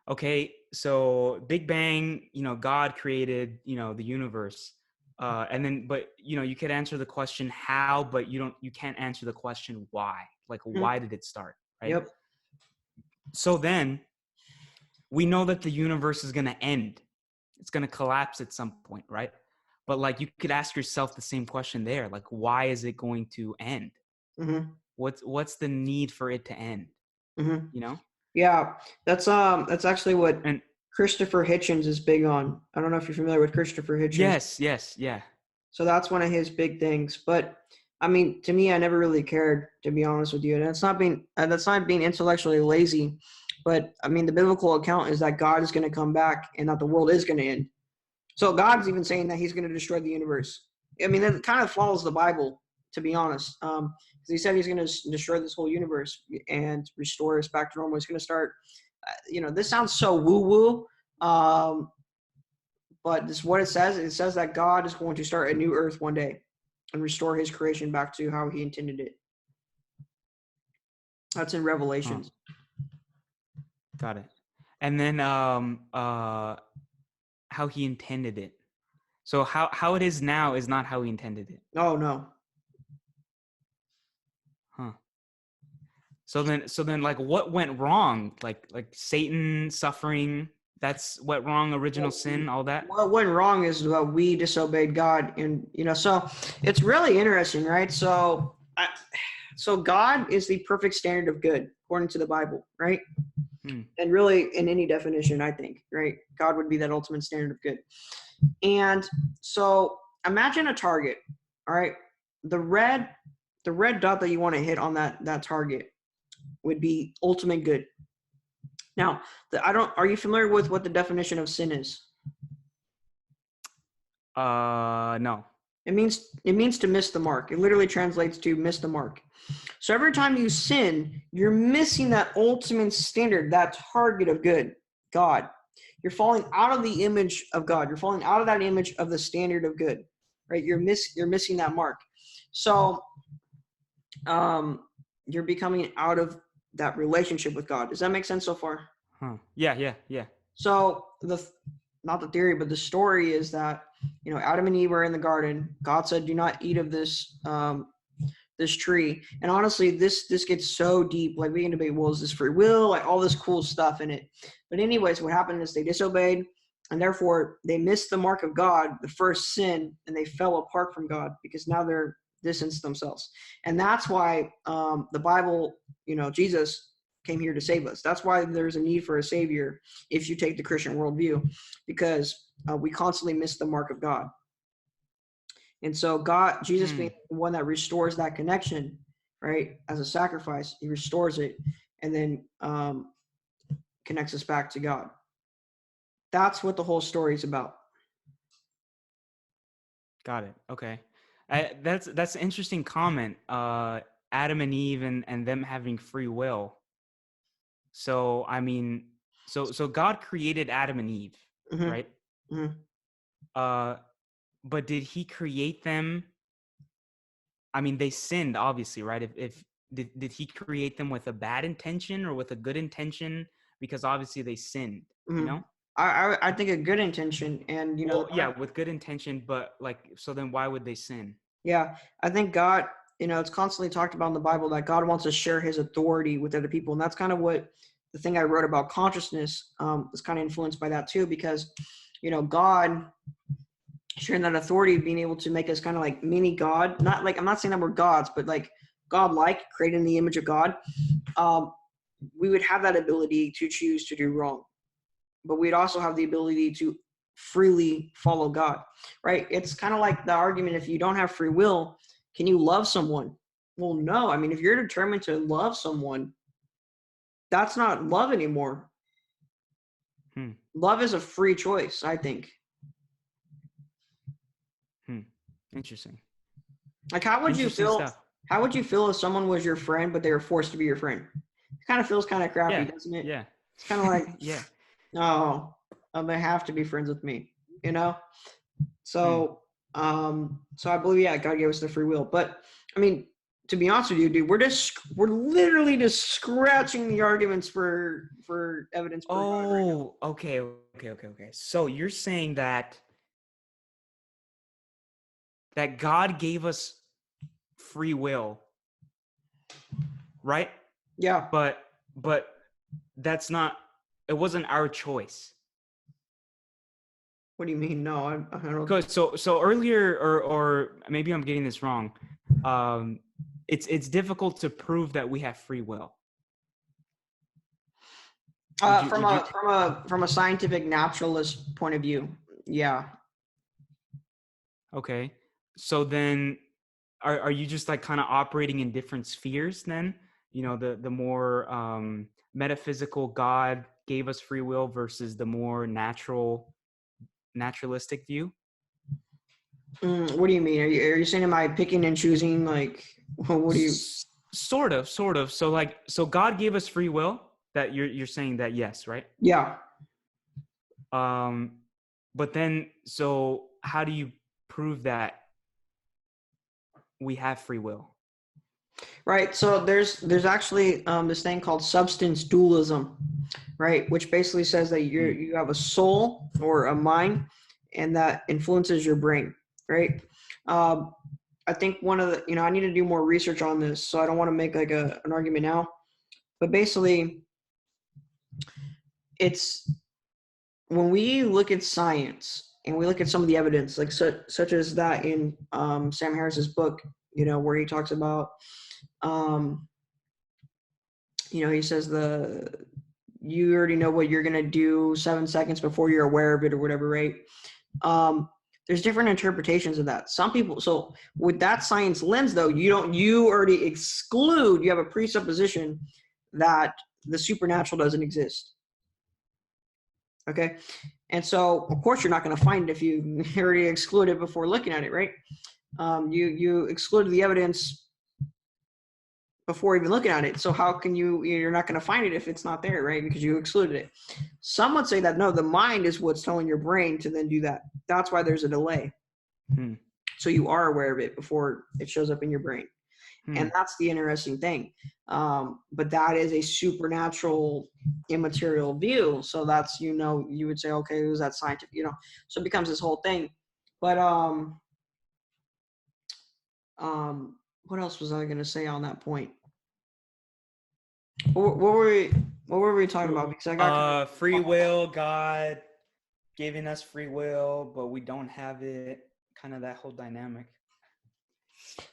okay, so Big Bang, God created, the universe. And then, but you could answer the question how, but you can't answer the question why. Like, Mhm. why did it start? Right. Yep. So then we know that the universe is going to end. It's going to collapse at some point, right? But like, you could ask yourself the same question there. Like, why is it going to end? Hmm. What's the need for it to end? Hmm. You know? Yeah, that's actually what And Christopher Hitchens is big on. I don't know if you're familiar with Christopher Hitchens. yes, yeah. So that's one of his big things. But I mean, to me, I never really cared, to be honest with you. And that's not being intellectually lazy. But I mean, the biblical account is that God is going to come back and that the world is going to end. So God's even saying that He's going to destroy the universe. I mean, that kind of follows the Bible, to be honest. Because He said He's going to destroy this whole universe and restore us back to normal. He's going to start. This sounds so woo woo. But this is what it says. It says that God is going to start a new earth one day and restore his creation back to how he intended it. That's in Revelations. Got it. And then how he intended it. So how it is now is not how he intended it. Oh, no. Huh. So then like what went wrong? Like Satan suffering, that's what wrong, original sin, all that? What went wrong is that we disobeyed God. And, so it's really interesting, right? So God is the perfect standard of good, according to the Bible, right? And really, in any definition, I think, right? God would be that ultimate standard of good. And so imagine a target, all right? The red dot that you want to hit on that target would be ultimate good. Now, are you familiar with what the definition of sin is? No. It means to miss the mark. It literally translates to miss the mark. So every time you sin, you're missing that ultimate standard, that target of good, God. You're falling out of the image of God. You're falling out of that image of the standard of good, right? You're missing that mark. So you're becoming out of that relationship with God. Does that make sense so far? Huh. Yeah. So not the theory, but the story is that, Adam and Eve were in the garden. God said, do not eat of this tree. And honestly, this gets so deep. Like, we can debate, well, is this free will? Like, all this cool stuff in it. But anyways, what happened is they disobeyed, and therefore they missed the mark of God, the first sin, and they fell apart from God because now they're distanced themselves. And that's why the Bible, Jesus came here to save us. That's why there's a need for a savior if you take the Christian worldview, because we constantly miss the mark of God. And so Jesus being the one that restores that connection, right, as a sacrifice, he restores it and then connects us back to God. That's what the whole story is about. Got it. Okay. That's an interesting comment. Adam and Eve and them having free will. So I mean, so God created Adam and Eve, Mm-hmm. right? Mm-hmm. But did he create them? I mean, they sinned, obviously, right? If did he create them with a bad intention or with a good intention? Because obviously they sinned, Mm-hmm. I think a good intention, and well, yeah, with good intention, but like, so then why would they sin? Yeah, I think God, it's constantly talked about in the Bible that God wants to share his authority with other people. And that's kind of what the thing I wrote about consciousness is kind of influenced by that too, because, God sharing that authority, being able to make us kind of like mini God, not like, I'm not saying that we're gods, but like God-like, created in the image of God. We would have that ability to choose to do wrong, but we'd also have the ability to freely follow God, right? It's kind of like the argument, if you don't have free will, can you love someone? Well, no. I mean, if you're determined to love someone, that's not love anymore. Love is a free choice, I think. Interesting. Like, how would you feel? Stuff. How would you feel if someone was your friend, but they were forced to be your friend? It kind of feels kind of crappy, doesn't it? Yeah. It's kind of like, yeah. Oh, they have to be friends with me, So, so I believe, God gave us the free will. But I mean, to be honest with you, dude, we're literally just scratching the arguments for evidence. For God right now. Oh, okay. So you're saying that God gave us free will, right? Yeah. But that's not. It wasn't our choice. What do you mean? No, I don't. Because so earlier, or maybe I'm getting this wrong. It's difficult to prove that we have free will. From a scientific naturalist point of view, yeah. Okay. So then are you just like kind of operating in different spheres then? You know, the more metaphysical God gave us free will versus the more naturalistic view? What do you mean? Are you saying am I picking and choosing? Like, what do you? Sort of. So God gave us free will. That you're saying that, yes, right? Yeah. But then, so how do you prove that we have free will? Right. So there's actually this thing called substance dualism, right? Which basically says that you have a soul or a mind, and that influences your brain, right? I think one of the, I need to do more research on this, so I don't want to make like an argument now. But basically, it's when we look at science and we look at some of the evidence, like such as that in Sam Harris's book, where he talks about, he says you already know what you're gonna do 7 seconds before you're aware of it or whatever, right? There's different interpretations of that. Some people, so with that science lens though, you already exclude, you have a presupposition that the supernatural doesn't exist. Okay. And so of course you're not going to find it if you already exclude it before looking at it, right? You excluded the evidence before even looking at it. So how can you're not going to find it if it's not there, right? Because you excluded it. Some would say that no, the mind is what's telling your brain to then do that. That's why there's a delay. So you are aware of it before it shows up in your brain. And that's the interesting thing. But that is a supernatural, immaterial view. So that's, you would say, okay, who's that scientific, so it becomes this whole thing. But what else was I going to say on that point? What were we talking about? Because I got free will, God giving us free will, but we don't have it. Kind of that whole dynamic.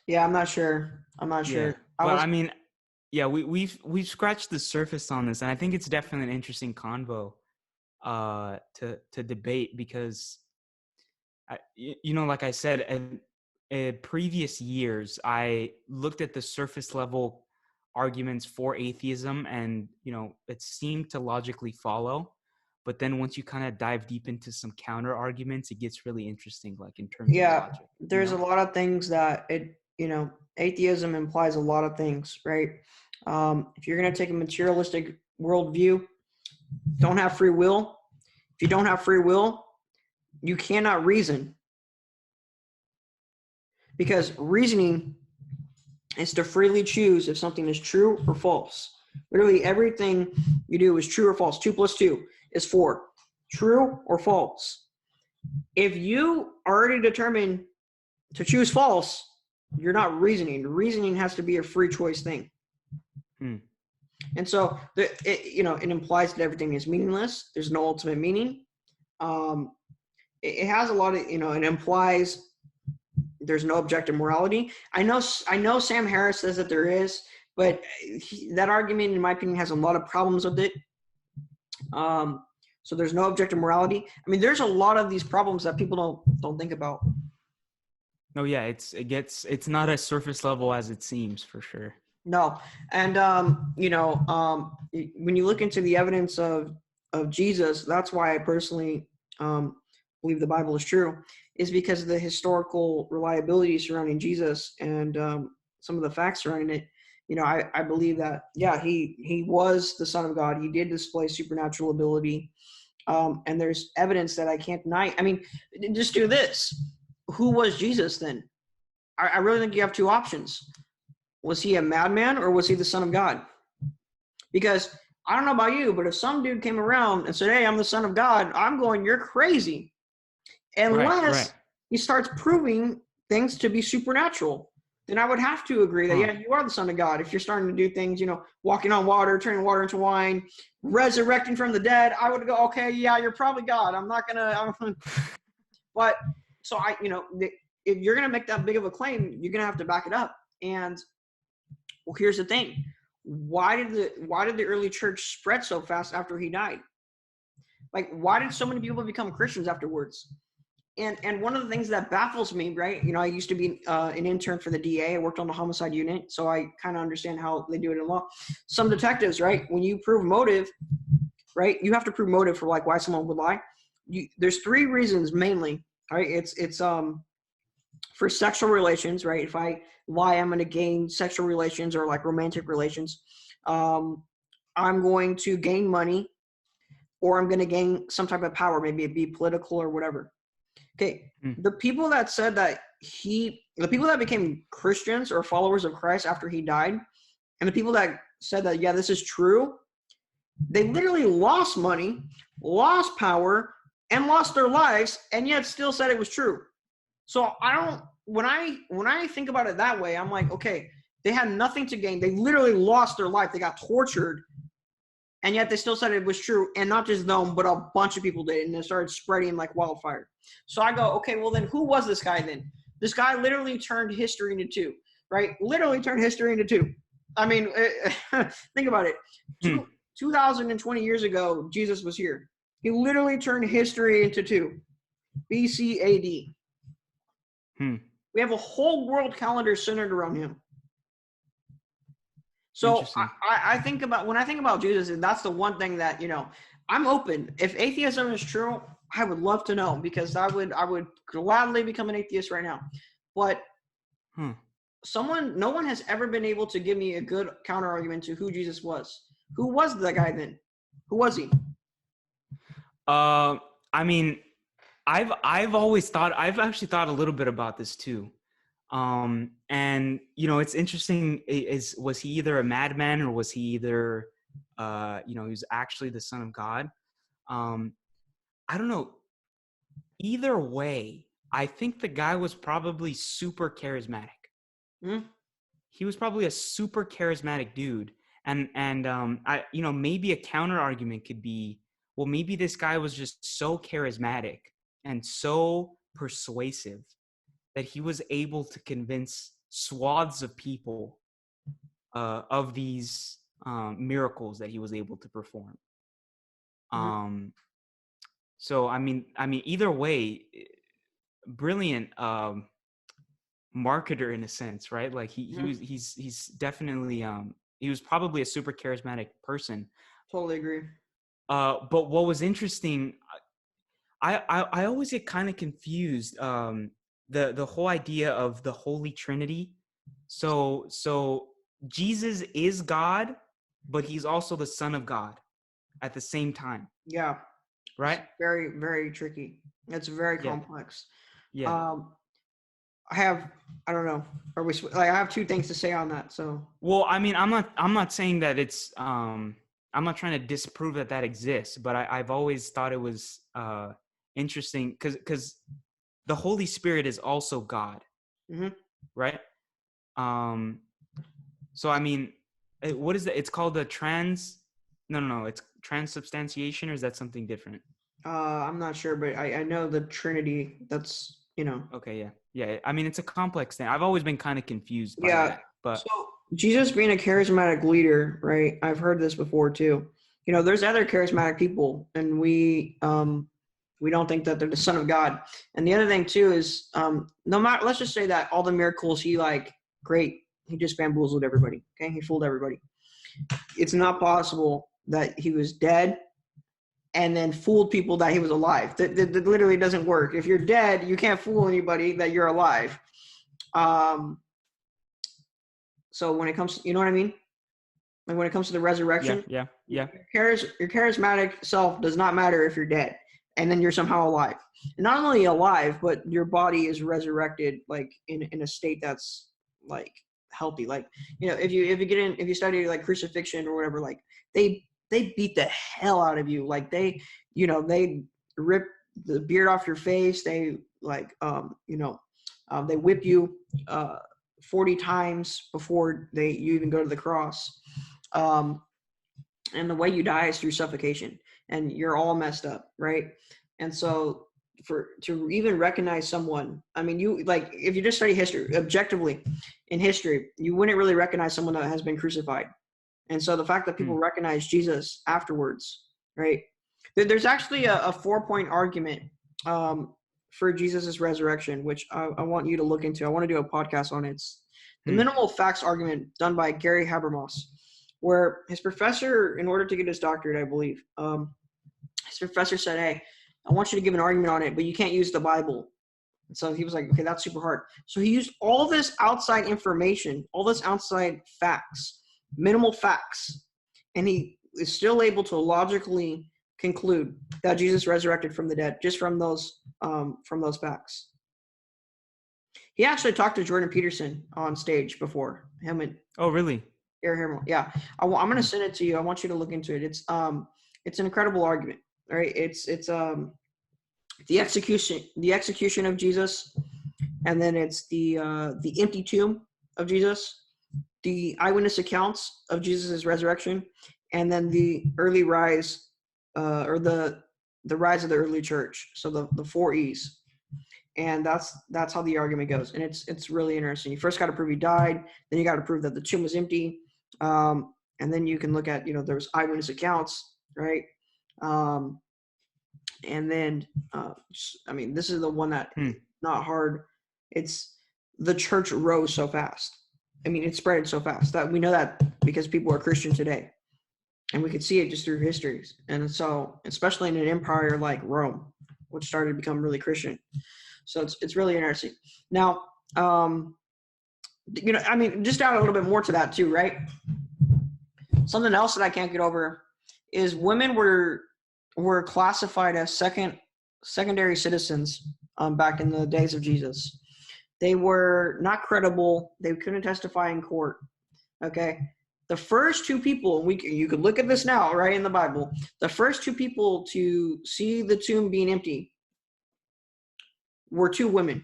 Yeah, I'm not sure. Yeah. I mean, yeah, we've scratched the surface on this, and I think it's definitely an interesting convo to debate, because like I said, in previous years, I looked at the surface level arguments for atheism, and it seemed to logically follow. But then once you kind of dive deep into some counter arguments, it gets really interesting, like in terms of logic. There's a lot of things that atheism implies a lot of things, right? If you're going to take a materialistic worldview, don't have free will. If you don't have free will, you cannot reason. Because reasoning is to freely choose if something is true or false. Literally everything you do is true or false. 2 + 2 is 4. True or false. If you already determined to choose false, you're not reasoning. Reasoning has to be a free choice thing. And so it implies that everything is meaningless. There's no ultimate meaning. It has a lot of, it implies there's no objective morality. I know Sam Harris says that there is, but that argument, in my opinion, has a lot of problems with it. So there's no objective morality. I mean, there's a lot of these problems that people don't think about. No, yeah, it's not as surface level as it seems, for sure. No, and when you look into the evidence of Jesus, that's why I personally believe the Bible is true, is because of the historical reliability surrounding Jesus and some of the facts surrounding it. I believe that, yeah, he was the Son of God. He did display supernatural ability, and there's evidence that I can't deny. I mean, just do this. Who was Jesus then? I really think you have two options. Was he a madman or was he the son of God? Because I don't know about you, but if some dude came around and said, "Hey, I'm the son of God," I'm going, "You're crazy." Unless he starts proving things to be supernatural, then I would have to agree that, yeah, you are the son of God. If you're starting to do things, walking on water, turning water into wine, resurrecting from the dead, I would go, okay, yeah, you're probably God. But so if you're going to make that big of a claim, you're going to have to back it up. And well, here's the thing. Why did the early church spread so fast after he died? Like, why did so many people become Christians afterwards? And one of the things that baffles me, right? I used to be an intern for the DA. I worked on the homicide unit, so I kind of understand how they do it in law. Some detectives, right? When you prove motive, right? You have to prove motive for like why someone would lie. There's 3 reasons mainly, right? It's for sexual relations, right? If I lie, I'm going to gain sexual relations or like romantic relations. I'm going to gain money, or I'm going to gain some type of power, maybe it be political or whatever. Okay, the people that said that the people that became Christians or followers of Christ after he died, and the people that said that, yeah, this is true, they literally lost money, lost power, and lost their lives, and yet still said it was true. So when I think about it that way, I'm like, okay, they had nothing to gain. They literally lost their life. They got tortured. And yet they still said it was true. And not just them, but a bunch of people did. And it started spreading like wildfire. So I go, okay, well then who was this guy then? This guy literally turned history into 2, right? Literally turned history into 2. I mean, think about it. 2,020 years ago, Jesus was here. He literally turned history into 2. BC AD. We have a whole world calendar centered around him. So I think when I think about Jesus, and that's the one thing that, I'm open. If atheism is true, I would love to know, because I would gladly become an atheist right now. But no one has ever been able to give me a good counter argument to who Jesus was. Who was the guy then? Who was he? I mean, I've actually thought a little bit about this too. And it's interesting, was he either a madman or was he either he was actually the son of God? I don't know. Either way, I think the guy was probably super charismatic. He was probably a super charismatic dude. And maybe a counter argument could be, well, maybe this guy was just so charismatic and so persuasive that he was able to convince swaths of people of these miracles that he was able to perform. So I mean, either way, brilliant marketer in a sense, right? Like he's definitely he was probably a super charismatic person. Totally agree. But what was interesting, I always get kind of confused. The whole idea of the Holy Trinity. So Jesus is God, but he's also the Son of God at the same time. Yeah. Right? It's very, very tricky. It's very complex. Yeah. I don't know. I have 2 things to say on that. So. Well, I mean, I'm not saying that it's, I'm not trying to disprove that exists, but I've always thought it was interesting because the Holy Spirit is also God, right? So I mean, what is that? It's called the it's transubstantiation, or is that something different? I'm not sure, but I know the Trinity. That's Okay, yeah. I mean, it's a complex thing. I've always been kind of confused by that. But so Jesus being a charismatic leader, right? I've heard this before too. There's other charismatic people, and we don't think that they're the Son of God. And the other thing too is, no matter, let's just say that all the miracles he just bamboozled everybody. Okay, he fooled everybody. It's not possible that he was dead and then fooled people that he was alive. That literally doesn't work. If you're dead, you can't fool anybody that you're alive. So when it comes, you know what I mean? Like when it comes to the resurrection, yeah. Your charismatic self does not matter if you're dead and then you're somehow alive. And not only alive, but your body is resurrected, like in a state that's like healthy. Like, if you study like crucifixion or whatever, like they beat the hell out of you. Like they rip the beard off your face. They like they whip you 40 times before you even go to the cross. And the way you die is through suffocation, and you're all messed up, right? And so to even recognize someone, I mean, you like if you just study history objectively in history, you wouldn't really recognize someone that has been crucified. And so the fact that people recognize Jesus afterwards, right? There's actually a 4-point argument for Jesus's resurrection, which I want you to look into. I want to do a podcast on it. It's the minimal facts argument done by Gary Habermas, where his professor, in order to get his doctorate, I believe, his professor said, "Hey, I want you to give an argument on it, but you can't use the Bible." And so he was like, "Okay, that's super hard." So he used all this outside information, all this outside facts, minimal facts, and he is still able to logically conclude that Jesus resurrected from the dead just from those facts. He actually talked to Jordan Peterson on stage before. Him and Oh, really? Yeah, I'm gonna send it to you. I want you to look into it. It's an incredible argument, right? It's the execution of Jesus, and then it's the empty tomb of Jesus, the eyewitness accounts of Jesus' resurrection, and then the early rise, or the rise of the early church. So the 4 E's. And that's how the argument goes. And it's really interesting. You first got to prove he died, then you got to prove that the tomb was empty. And then you can look at, there's eyewitness accounts, right? And then, this is the one that not hard. It's the church rose so fast. I mean, it spread so fast that we know that because people are Christian today. And we could see it just through histories. And so, especially in an empire like Rome, which started to become really Christian. So it's really interesting. Now, just to add a little bit more to that too, right? Something else that I can't get over is women were classified as secondary citizens back in the days of Jesus. They were not credible. They couldn't testify in court. Okay. The first 2 people, you could look at this now, right, in the Bible. The first 2 people to see the tomb being empty were 2 women.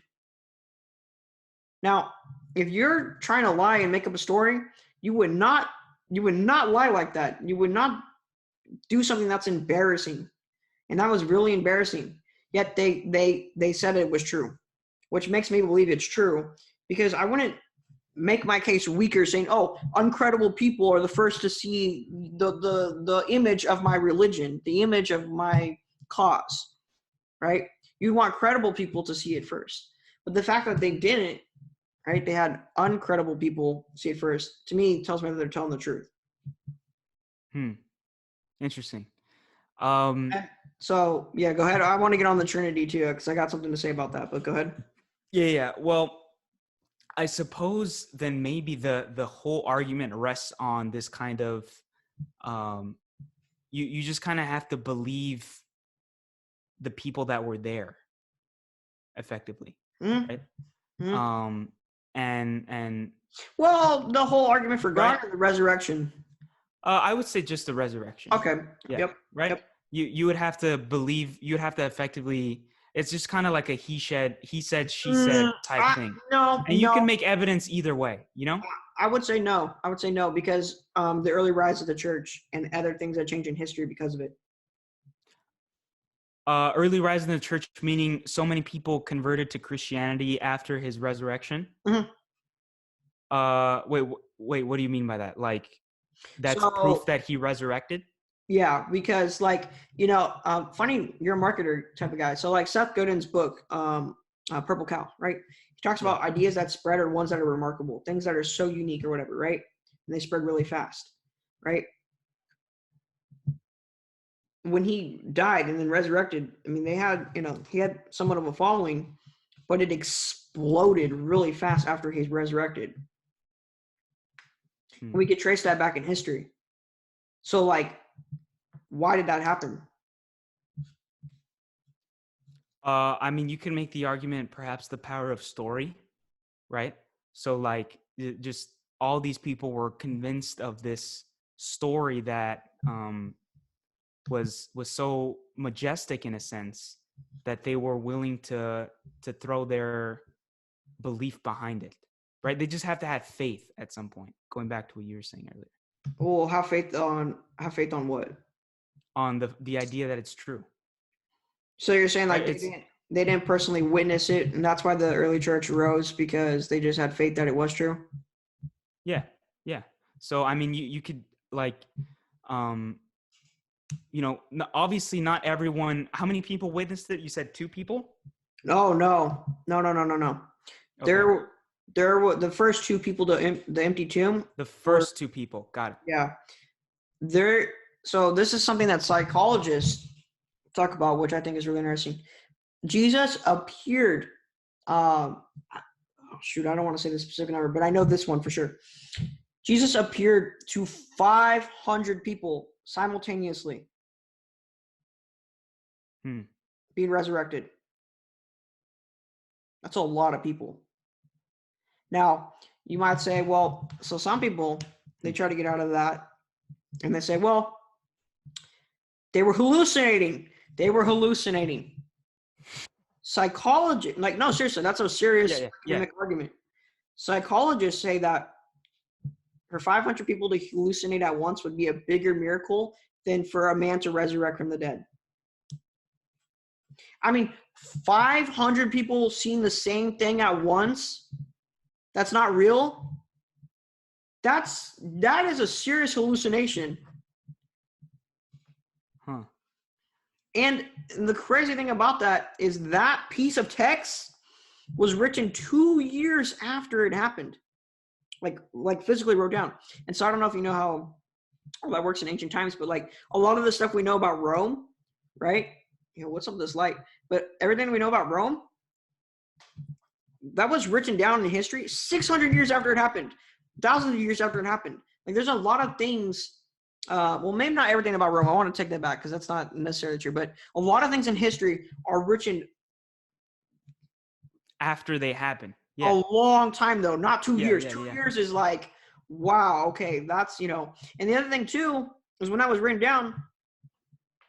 Now, if you're trying to lie and make up a story, you would not lie like that. You would not do something that's embarrassing. And that was really embarrassing. Yet they said it was true, which makes me believe it's true, because I wouldn't make my case weaker saying, "Oh, uncredible people are the first to see the image of my religion, the image of my cause," right? You want credible people to see it first. But the fact that they didn't, right? They had uncredible people see it first. To me, tells me that they're telling the truth. Interesting. So yeah, go ahead. I want to get on the Trinity too, because I got something to say about that. But go ahead. Yeah. Well, I suppose then maybe the whole argument rests on this kind of, you just kind of have to believe the people that were there, effectively, right? And well, the whole argument for God or the resurrection. I would say just the resurrection. Okay. Yeah. Yep. Right. Yep. You would have to believe. You'd have to effectively. It's just kind of like a he said, she said type thing. No. And you can make evidence either way. I would say no. Because the early rise of the church and other things that change in history because of it. Early rise in the church, meaning so many people converted to Christianity after his resurrection. Mm-hmm. Wait. What do you mean by that? Like, that's proof that he resurrected? Yeah, because funny, you're a marketer type of guy. So like Seth Godin's book, Purple Cow, right? He talks about ideas that spread or ones that are remarkable, things that are so unique or whatever, right? And they spread really fast, right? When he died and then resurrected, I mean, he had somewhat of a following, but it exploded really fast after he's resurrected. We could trace that back in history. So like, why did that happen? You can make the argument, perhaps the power of story, right? So like, just all these people were convinced of this story that was so majestic in a sense that they were willing to throw their belief behind it, right? They just have to have faith at some point, going back to what you were saying earlier, Well, have faith on what? on the idea that it's true. So you're saying like Right, they didn't personally witness it, and that's why the early church rose, because they just had faith that it was true. Yeah. So I mean, you could like, obviously not everyone. How many people witnessed it? You said 2 people. No. Okay. There were the first 2 people to the empty tomb. The first 2 people. Got it. Yeah. So this is something that psychologists talk about, which I think is really interesting. Jesus appeared. I don't want to say the specific number, but I know this one for sure. Jesus appeared to 500 people simultaneously being resurrected. That's a lot of people. Now, you might say, well, so some people, they try to get out of that, and they say, well, they were hallucinating. Psychology, like, no, seriously, that's a serious academic argument. Psychologists say that for 500 people to hallucinate at once would be a bigger miracle than for a man to resurrect from the dead. I mean, 500 people seeing the same thing at once, that's not real. That is a serious hallucination. Huh. And the crazy thing about that is that piece of text was written 2 years after it happened, like physically wrote down. And so I don't know if you know how that works in ancient times, but like a lot of the stuff we know about Rome, right? What's up with this light? But everything we know about Rome, that was written down in history 600 years after it happened, thousands of years after it happened. Like there's a lot of things. Well, maybe not everything about Rome. I want to take that back because that's not necessarily true. But a lot of things in history are written after they happen. A long time though, not 2 years. 2 years is like, wow, okay, that's And the other thing too is when that was written down,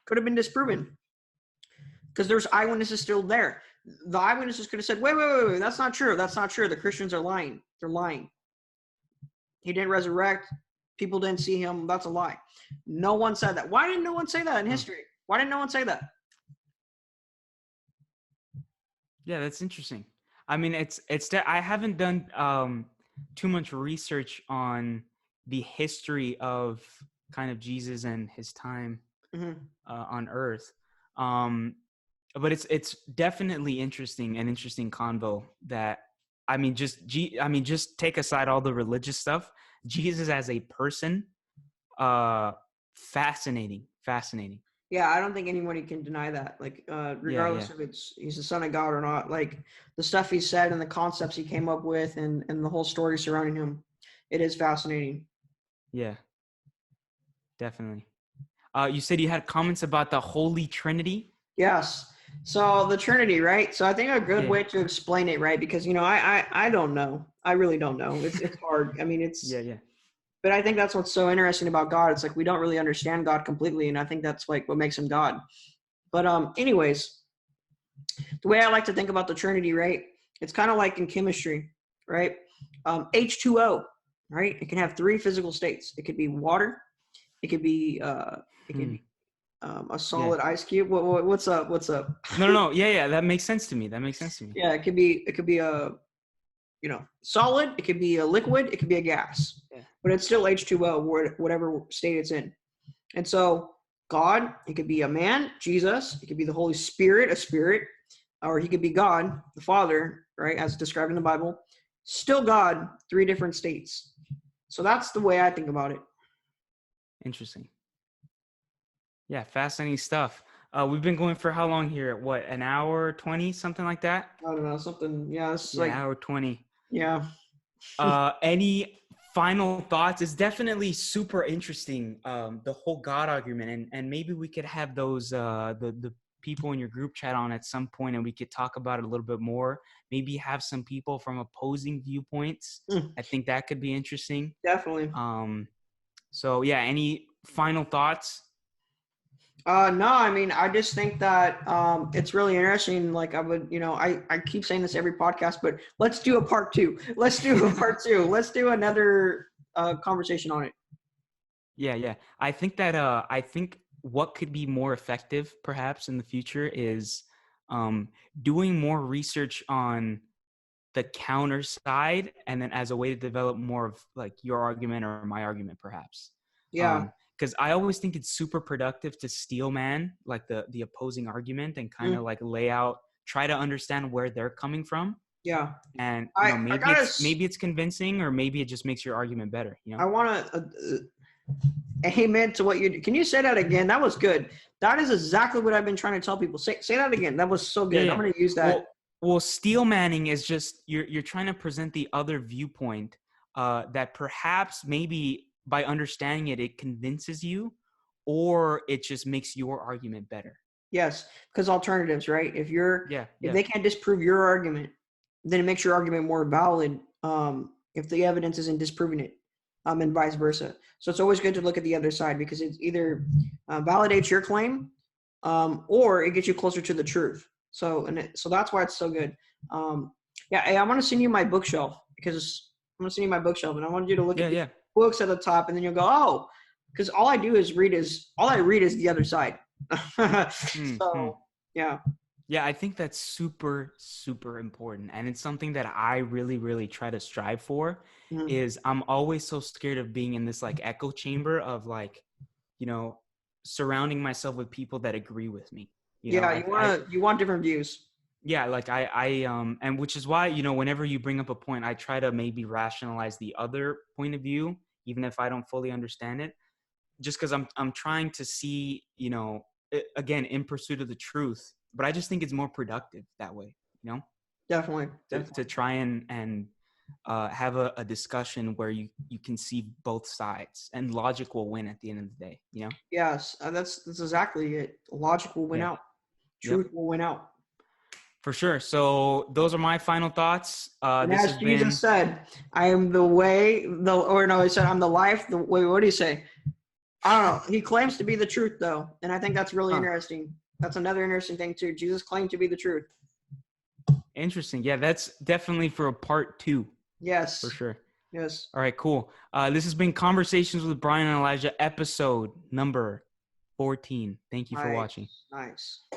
could have been disproven because there's eyewitnesses still there. The eyewitnesses could have said, wait, that's not true. The Christians are lying. They're lying. He didn't resurrect. People didn't see him. That's a lie. No one said that. Why didn't no one say that in history? Why didn't no one say that? Yeah, that's interesting. I mean, I haven't done too much research on the history of kind of Jesus and his time on Earth. But it's definitely an interesting convo that, just take aside all the religious stuff. Jesus as a person, fascinating. Yeah, I don't think anybody can deny that. Like, regardless of he's the son of God or not, like the stuff he said and the concepts he came up with and the whole story surrounding him, it is fascinating. Yeah, definitely. You said you had comments about the Holy Trinity? Yes. So the Trinity, right? So I think a good way to explain it, right? Because, I don't know. I really don't know. It's hard. I mean, it's... Yeah. But I think that's what's so interesting about God. It's like we don't really understand God completely, and I think that's like what makes him God. But anyways, the way I like to think about the Trinity, right? It's kind of like in chemistry, right? H2O, right? It can have 3 physical states. It could be water. It could be a solid ice cube. What's up? No. Yeah. That makes sense to me. Yeah, it could be a solid. It could be a liquid. It could be a gas. Yeah. But it's still H2O, whatever state it's in. And so God, it could be a man, Jesus. It could be the Holy Spirit, a spirit, or he could be God, the Father, right, as described in the Bible. Still God, 3 different states. So that's the way I think about it. Interesting. Yeah, fascinating stuff. We've been going for how long here? What, an hour 20, something like that? I don't know, something. Yeah, it's like an hour 20. Yeah. Any final thoughts? It's definitely super interesting, the whole God argument, and maybe we could have those the people in your group chat on at some point and we could talk about it a little bit more. Maybe have some people from opposing viewpoints. I think that could be interesting. Definitely. So yeah, any final thoughts? No, I mean, I just think that it's really interesting. Like I would, I keep saying this every podcast, but let's do a part two. Let's do a part two. Let's do another conversation on it. Yeah. I think that what could be more effective perhaps in the future is doing more research on the counter side, and then as a way to develop more of like your argument or my argument perhaps. Yeah. Because I always think it's super productive to steel man like the opposing argument and kind of like lay out, try to understand where they're coming from. Yeah. And maybe it's convincing, or maybe it just makes your argument better. I want to amen to what you do. Can you say that again? That was good. That is exactly what I've been trying to tell people. Say that again. That was so good. Yeah. I'm going to use that. Well, steel manning is just you're trying to present the other viewpoint that perhaps maybe by understanding it convinces you, or it just makes your argument better. Yes, because alternatives, right? If they can't disprove your argument, then it makes your argument more valid. If the evidence isn't disproving it, and vice versa. So it's always good to look at the other side, because it either validates your claim, or it gets you closer to the truth. So that's why it's so good. Hey, I want to send you my bookshelf, because I'm going to send you my bookshelf, and I want you to look at the books at the top, and then you'll go, oh, because all I read is the other side. Yeah. Yeah, I think that's super, super important. And it's something that I really, really try to strive for. Is I'm always so scared of being in this like echo chamber of like, surrounding myself with people that agree with me. You want different views. Yeah, like and which is why, whenever you bring up a point, I try to maybe rationalize the other point of view, even if I don't fully understand it, just because I'm trying to see, again, in pursuit of the truth. But I just think it's more productive that way, Definitely. To try and have a discussion where you can see both sides, and logic will win at the end of the day, Yes, that's exactly it. Logic will win out. Truth will win out. For sure. So those are my final thoughts. And as Jesus said, I am the way, he said, I'm the life, the way. What do you say? I don't know. He claims to be the truth, though. And I think that's really interesting. That's another interesting thing, too. Jesus claimed to be the truth. Interesting. Yeah, that's definitely for a part 2. Yes. For sure. Yes. All right, cool. This has been Conversations with Brian and Elijah, episode number 14. Thank you for watching. Nice.